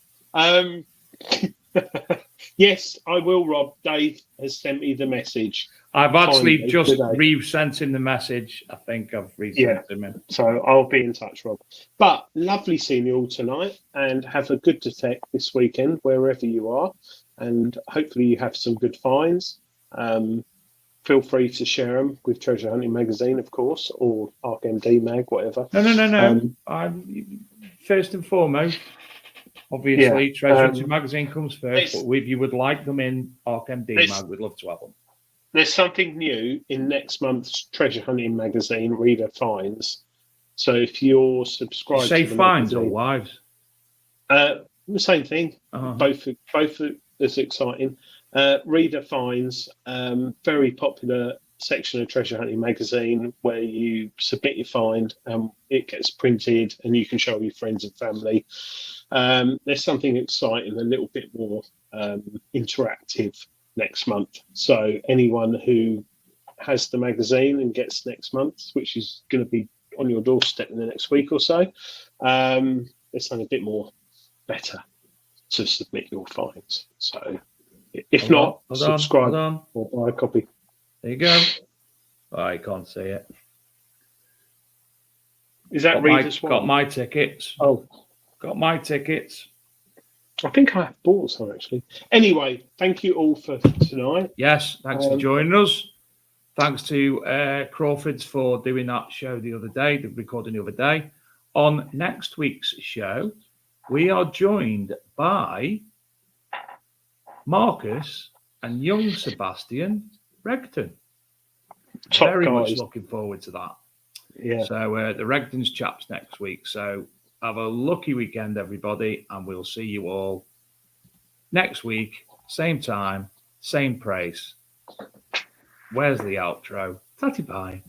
Yes, I will, Rob. Dave has sent me the message. I've actually just resent him the message. I think I've resent him in. So I'll be in touch, Rob. But lovely seeing you all tonight, and have a good detect this weekend, wherever you are. And hopefully you have some good finds. Feel free to share them with Treasure Hunting Magazine, of course, or ArkMD Mag, whatever. No. First and foremost, obviously, Treasure Hunting Magazine comes first, but if you would like them in ArkMD Mag, we'd love to have them. There's something new in next month's Treasure Hunting Magazine Reader Finds. So if you're subscribed say to the finds magazine, or wives? The same thing. Uh-huh. Both as exciting. Reader Finds, very popular section of Treasure Hunting Magazine where you submit your find and it gets printed and you can show your friends and family. There's something exciting, a little bit more interactive next month. So anyone who has the magazine and gets next month, which is going to be on your doorstep in the next week or so, there's something a bit more better to submit your finds. So if not, subscribe or buy a copy. There you go. I can't see it. Is that Reader's one? Got my tickets. Oh. Got my tickets. I think I have bought some, actually. Anyway, thank you all for tonight. Yes, thanks for joining us. Thanks to Crawfords for doing that show the other day, the recording the other day. On next week's show, we are joined by Marcus and young Sebastian Regton. Top Very guys. much looking forward to that. Yeah. So the Regton's chaps next week. So have a lucky weekend, everybody, and we'll see you all next week, same time, same price. Where's the outro? Tatty bye.